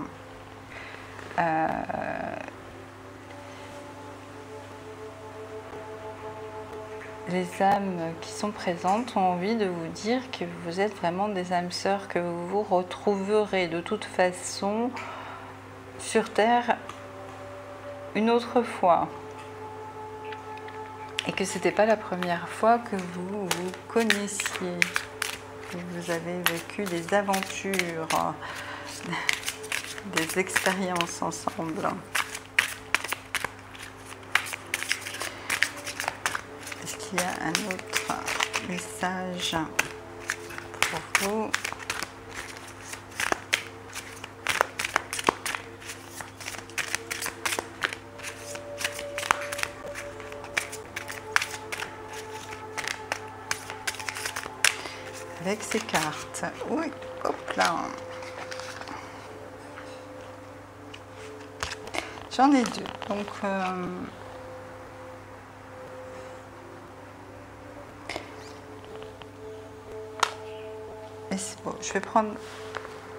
les âmes qui sont présentes ont envie de vous dire que vous êtes vraiment des âmes sœurs, que vous vous retrouverez de toute façon sur Terre une autre fois. Et que ce n'était pas la première fois que vous vous connaissiez, que vous avez vécu des aventures, des expériences ensemble. Est-ce qu'il y a un autre message pour vous? Avec ces cartes. Oui, hop là. J'en ai deux. Donc, bon, je vais prendre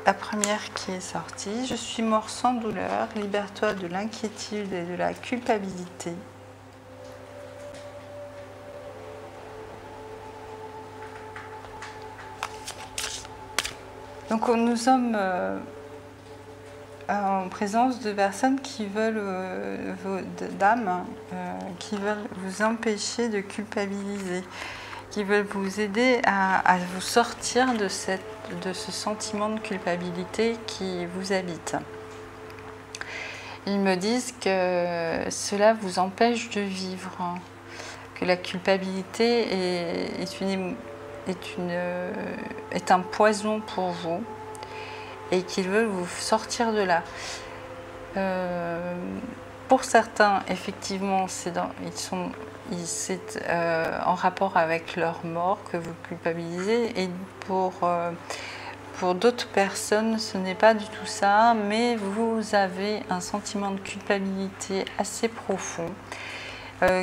la première qui est sortie. Je suis mort sans douleur. Libère-toi de l'inquiétude et de la culpabilité. Donc nous sommes en présence de personnes qui veulent, d'âmes, qui veulent vous empêcher de culpabiliser, qui veulent vous aider à vous sortir de ce sentiment de culpabilité qui vous habite. Ils me disent que cela vous empêche de vivre, que la culpabilité est un poison pour vous et qu'ils veulent vous sortir de là. Pour certains, effectivement, c'est en rapport avec leur mort que vous culpabilisez, et pour d'autres personnes, ce n'est pas du tout ça, mais vous avez un sentiment de culpabilité assez profond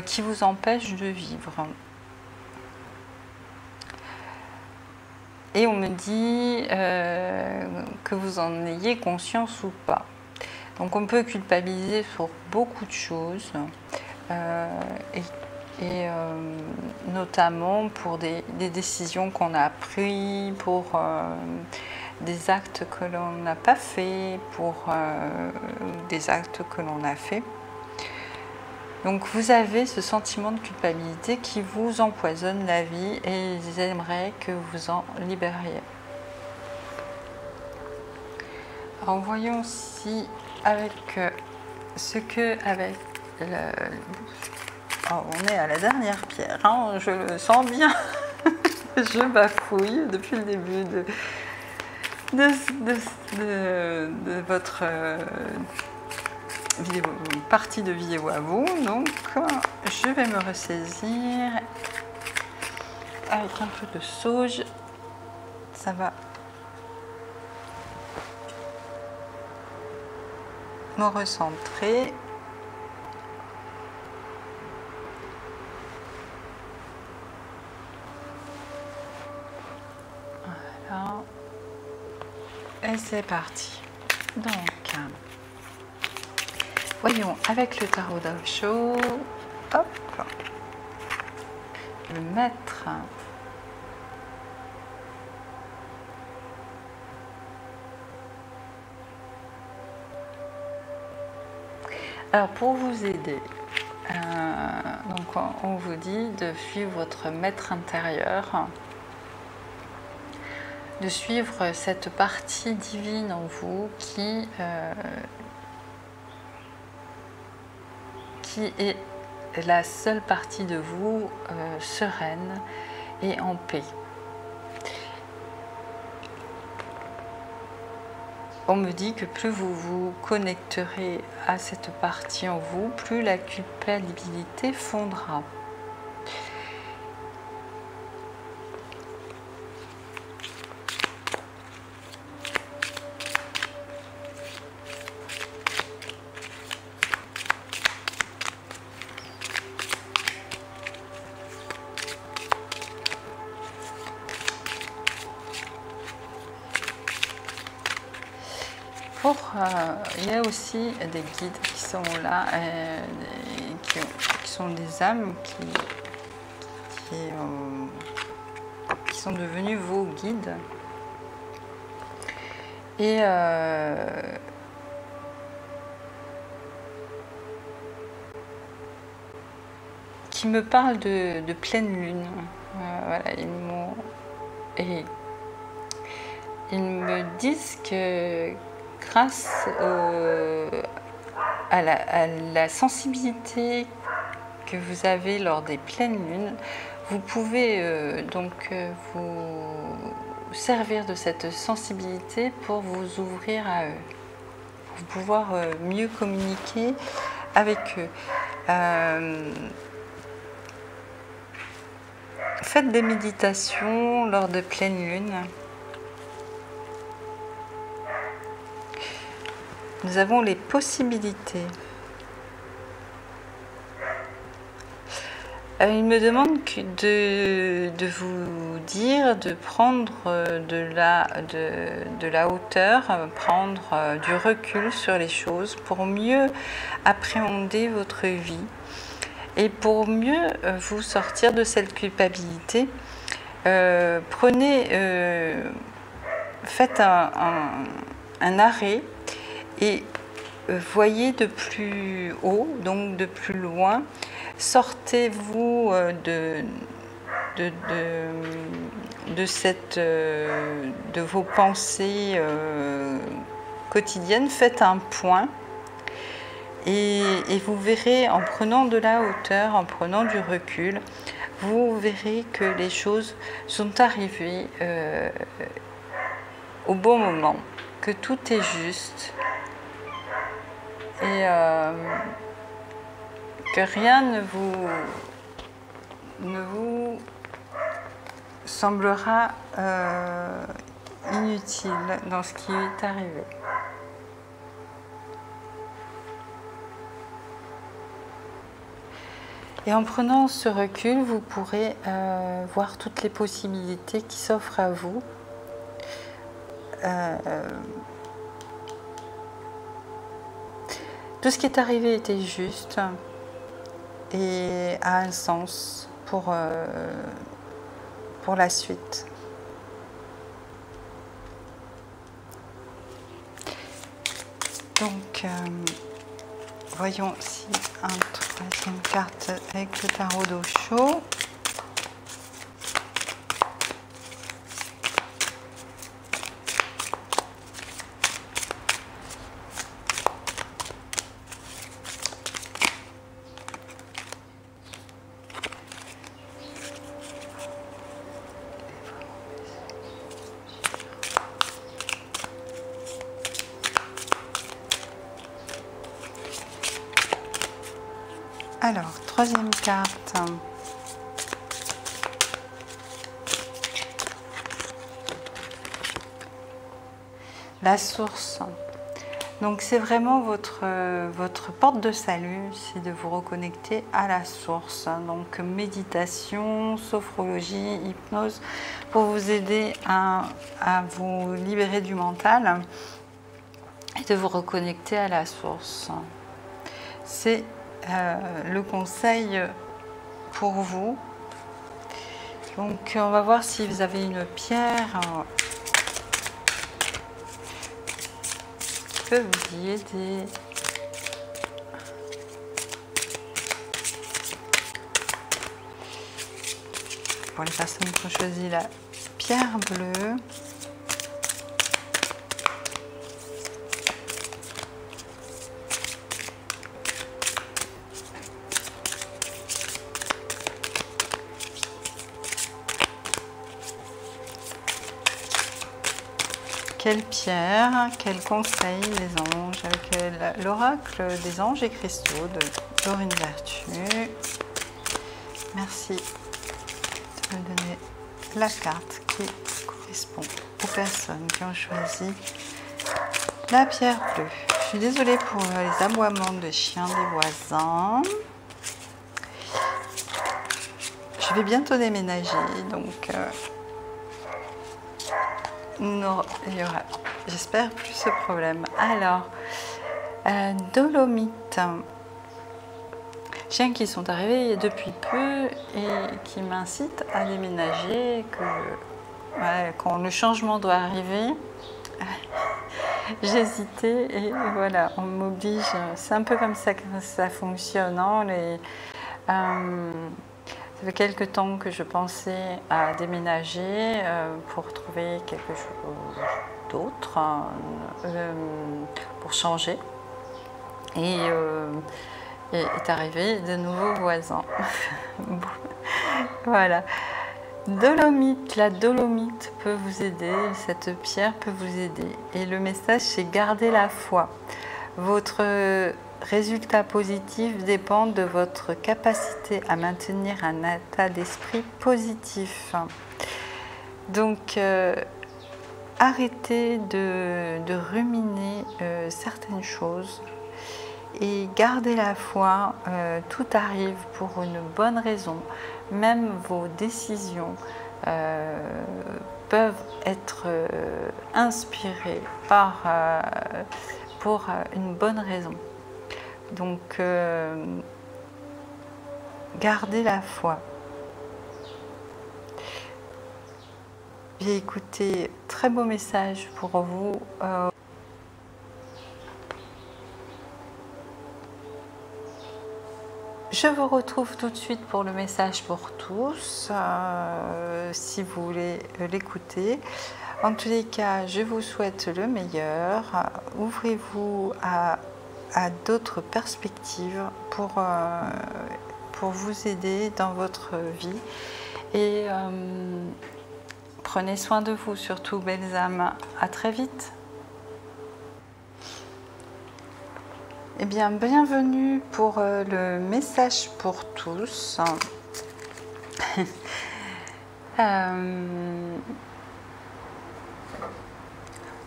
qui vous empêche de vivre. Et on me dit que vous en ayez conscience ou pas. Donc on peut culpabiliser sur beaucoup de choses, et notamment pour des décisions qu'on a prises, pour des actes que l'on n'a pas fait, pour des actes que l'on a fait. Donc vous avez ce sentiment de culpabilité qui vous empoisonne la vie, et ils aimeraient que vous en libériez. Alors voyons si avec Oh, on est à la dernière pierre, hein, je le sens bien. Je bafouille depuis le début de votre partie de vidéo à vous. Donc je vais me ressaisir avec un peu de sauge, ça va me recentrer. Voilà, et c'est parti. Donc voyons avec le tarot d'Osho, hop, le maître. Alors pour vous aider, donc on vous dit de suivre votre maître intérieur, de suivre cette partie divine en vous qui est la seule partie de vous sereine et en paix. On me dit que plus vous vous connecterez à cette partie en vous, plus la culpabilité fondra. Il y a aussi des guides qui sont là, qui sont des âmes qui sont devenus vos guides. Et qui me parlent de pleine lune. Voilà, ils me disent que grâce à la sensibilité que vous avez lors des pleines lunes, vous pouvez donc vous servir de cette sensibilité pour vous ouvrir à eux, pour pouvoir mieux communiquer avec eux. Faites des méditations lors de pleine lune. Nous avons les possibilités. Il me demande de vous dire de prendre de la hauteur, prendre du recul sur les choses pour mieux appréhender votre vie et pour mieux vous sortir de cette culpabilité. Faites un arrêt et voyez de plus haut, donc de plus loin. Sortez-vous de vos pensées quotidiennes, faites un point et vous verrez, en prenant de la hauteur, en prenant du recul, vous verrez que les choses sont arrivées au bon moment, que tout est juste et que rien ne vous semblera inutile dans ce qui est arrivé. Et en prenant ce recul, vous pourrez voir toutes les possibilités qui s'offrent à vous. Tout ce qui est arrivé était juste et a un sens pour la suite. Donc, voyons si une troisième carte avec le tarot d'Osho. Alors, troisième carte. La source. Donc, c'est vraiment votre porte de salut, c'est de vous reconnecter à la source. Donc, méditation, sophrologie, hypnose, pour vous aider à vous libérer du mental et de vous reconnecter à la source. C'est le conseil pour vous. Donc on va voir si vous avez une pierre qui peut vous y aider. Pour les personnes qui ont choisi la pierre bleue, quelle pierre, quel conseil les anges, avec l'oracle des anges et cristaux de Dorine Vertu. Merci de me donner la carte qui correspond aux personnes qui ont choisi la pierre bleue. Je suis désolée pour les aboiements de chiens des voisins. Je vais bientôt déménager, donc non, il y aura, j'espère, plus ce problème. Alors, dolomite. chiens qui sont arrivés depuis peu et qui m'incitent à déménager, que ouais, quand le changement doit arriver, j'hésitais et voilà, on m'oblige. C'est un peu comme ça que ça fonctionne. Hein, ça fait quelques temps que je pensais à déménager pour trouver quelque chose d'autre, pour changer. Et est arrivé de nouveaux voisins. Voilà. Dolomite, la dolomite peut vous aider, cette pierre peut vous aider. Et le message, c'est garder la foi. Votre résultat positif dépend de votre capacité à maintenir un état d'esprit positif. Donc, arrêtez de ruminer certaines choses et gardez la foi. Tout arrive pour une bonne raison. Même vos décisions peuvent être inspirées pour une bonne raison. Donc, gardez la foi. Bien, écoutez, très beau message pour vous. Je vous retrouve tout de suite pour le message pour tous, si vous voulez l'écouter. En tous les cas, je vous souhaite le meilleur. Ouvrez-vous à d'autres perspectives pour vous aider dans votre vie. Et prenez soin de vous, surtout, belles âmes. À très vite. Eh bien, bienvenue pour le message pour tous.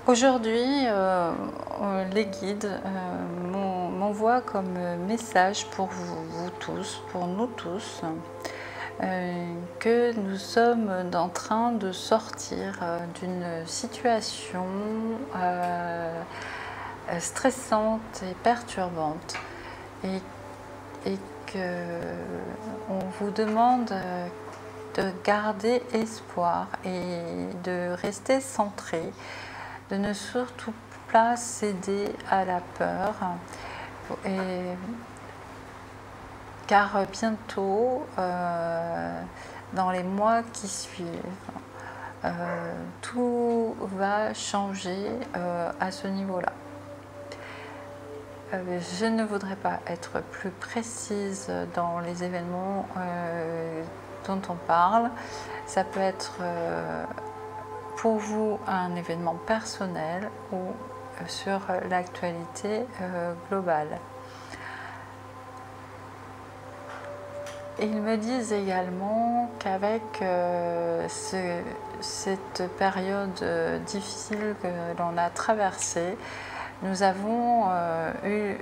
Aujourd'hui, les guides m'envoient comme message pour vous tous, pour nous tous, que nous sommes en train de sortir d'une situation stressante et perturbante, et qu'on vous demande de garder espoir et de rester centré, de ne surtout pas céder à la peur, car bientôt, dans les mois qui suivent, tout va changer à ce niveau-là. Je ne voudrais pas être plus précise dans les événements dont on parle. Ça peut être pour vous un événement personnel ou sur l'actualité globale. Et ils me disent également qu'avec cette période difficile que l'on a traversée, nous avons eu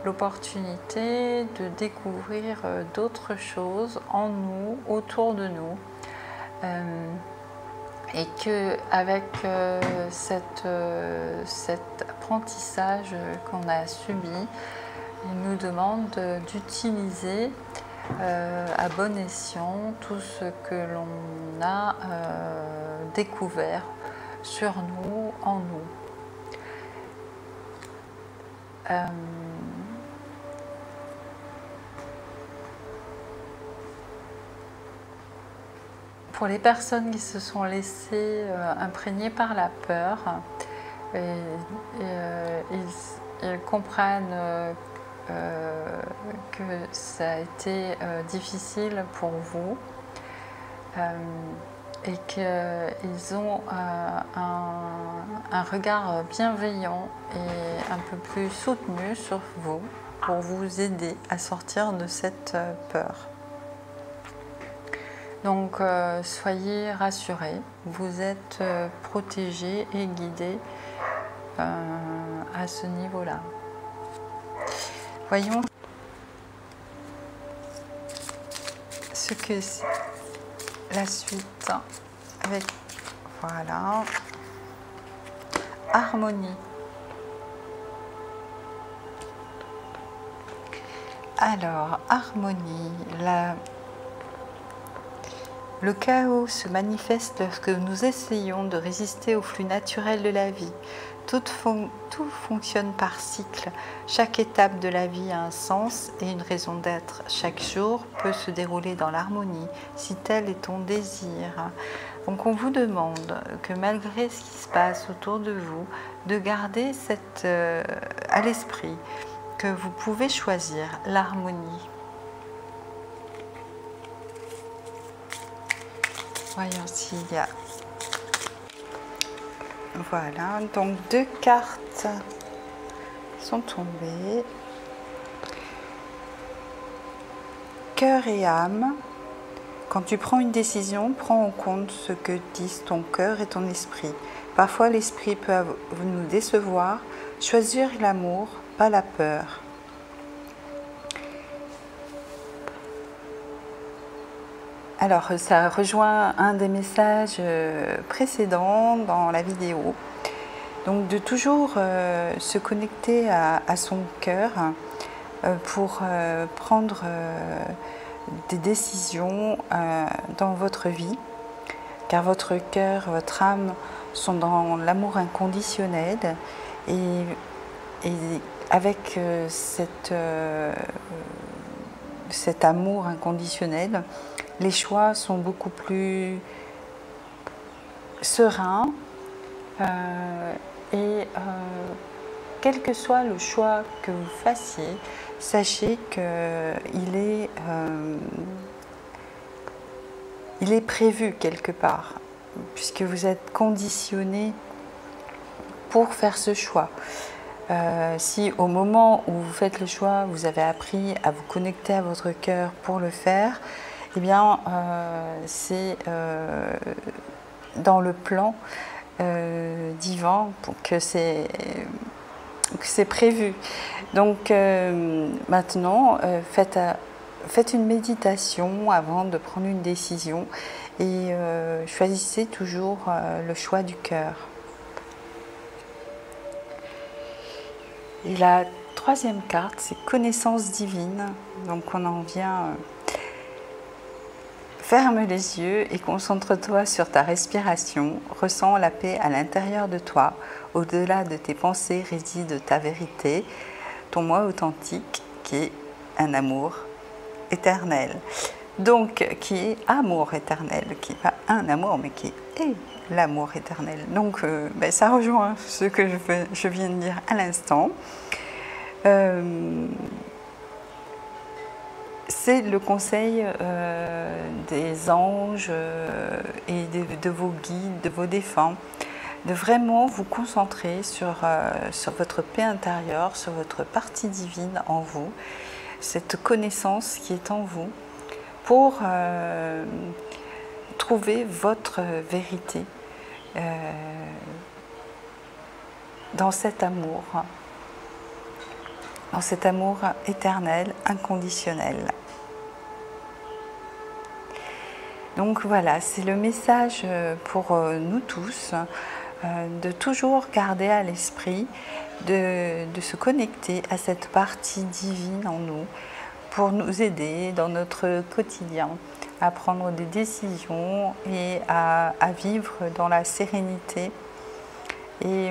l'opportunité de découvrir d'autres choses en nous, autour de nous, et qu'avec cet apprentissage qu'on a subi, il nous demande d'utiliser à bon escient tout ce que l'on a découvert sur nous, en nous. Pour les personnes qui se sont laissées imprégner par la peur, ils comprennent que ça a été difficile pour vous, et qu'ils ont un regard bienveillant et un peu plus soutenu sur vous pour vous aider à sortir de cette peur. Donc soyez rassurés, vous êtes protégés et guidés à ce niveau-là. Voyons ce que c'est la suite avec, voilà, harmonie. Alors, harmonie. Le chaos se manifeste lorsque nous essayons de résister au flux naturel de la vie. Tout fonctionne par cycle. Chaque étape de la vie a un sens et une raison d'être. Chaque jour peut se dérouler dans l'harmonie, si tel est ton désir. Donc on vous demande que malgré ce qui se passe autour de vous, de garder à l'esprit que vous pouvez choisir l'harmonie. Voyons s'il y a... Voilà, donc 2 cartes sont tombées. Cœur et âme. Quand tu prends une décision, prends en compte ce que disent ton cœur et ton esprit. Parfois, l'esprit peut nous décevoir. Choisir l'amour, pas la peur. Alors, ça rejoint un des messages précédents dans la vidéo. Donc, de toujours se connecter à son cœur pour prendre des décisions dans votre vie, car votre cœur, votre âme sont dans l'amour inconditionnel et avec cet amour inconditionnel, les choix sont beaucoup plus sereins quel que soit le choix que vous fassiez, sachez qu'il est prévu quelque part, puisque vous êtes conditionné pour faire ce choix. Si au moment où vous faites le choix, vous avez appris à vous connecter à votre cœur pour le faire, eh bien, c'est dans le plan divin que c'est prévu. Donc maintenant, faites une méditation avant de prendre une décision et choisissez toujours le choix du cœur. Et la troisième carte, c'est connaissance divine. Donc on en vient... Ferme les yeux et concentre-toi sur ta respiration. Ressens la paix à l'intérieur de toi. Au-delà de tes pensées réside ta vérité, ton moi authentique qui est un amour éternel. Donc, qui est amour éternel, qui n'est pas un amour, mais qui est l'amour éternel. Donc, ça rejoint ce que je viens de dire à l'instant. C'est le conseil des anges et de vos guides, de vos défunts, de vraiment vous concentrer sur votre paix intérieure, sur votre partie divine en vous, cette connaissance qui est en vous, pour trouver votre vérité dans cet amour éternel, inconditionnel. Donc voilà, c'est le message pour nous tous, de toujours garder à l'esprit, de se connecter à cette partie divine en nous, pour nous aider dans notre quotidien, à prendre des décisions et à vivre dans la sérénité. Et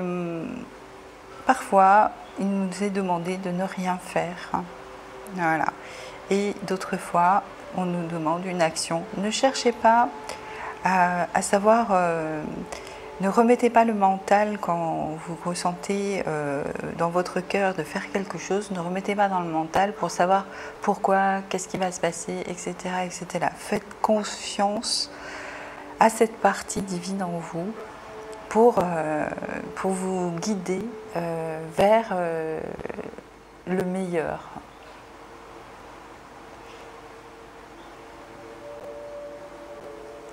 parfois, il nous est demandé de ne rien faire. Voilà. Et d'autres fois, on nous demande une action. Ne cherchez pas à savoir, ne remettez pas le mental quand vous ressentez dans votre cœur de faire quelque chose. Ne remettez pas dans le mental pour savoir pourquoi, qu'est-ce qui va se passer, etc., etc. Faites confiance à cette partie divine en vous pour vous guider vers le meilleur.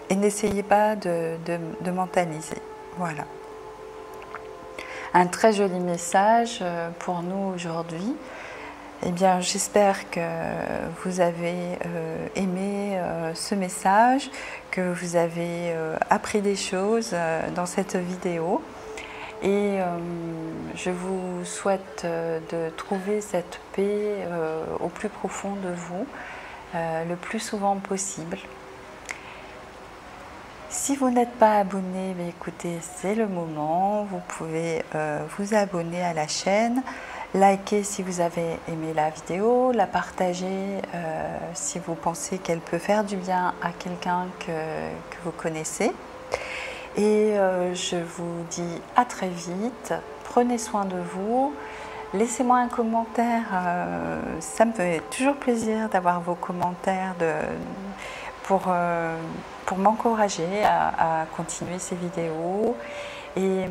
Et n'essayez pas de mentaliser. Voilà. Un très joli message pour nous aujourd'hui. Eh bien, j'espère que vous avez aimé ce message, que vous avez appris des choses dans cette vidéo. Et je vous souhaite de trouver cette paix au plus profond de vous, le plus souvent possible. Si vous n'êtes pas abonné, écoutez, c'est le moment. Vous pouvez vous abonner à la chaîne, liker si vous avez aimé la vidéo, la partager si vous pensez qu'elle peut faire du bien à quelqu'un que vous connaissez. Et je vous dis à très vite. Prenez soin de vous. Laissez-moi un commentaire. Ça me fait toujours plaisir d'avoir vos commentaires pour m'encourager à continuer ces vidéos. Et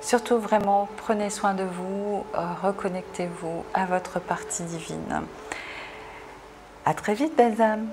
surtout, vraiment, prenez soin de vous. Reconnectez-vous à votre partie divine. À très vite, belles âmes.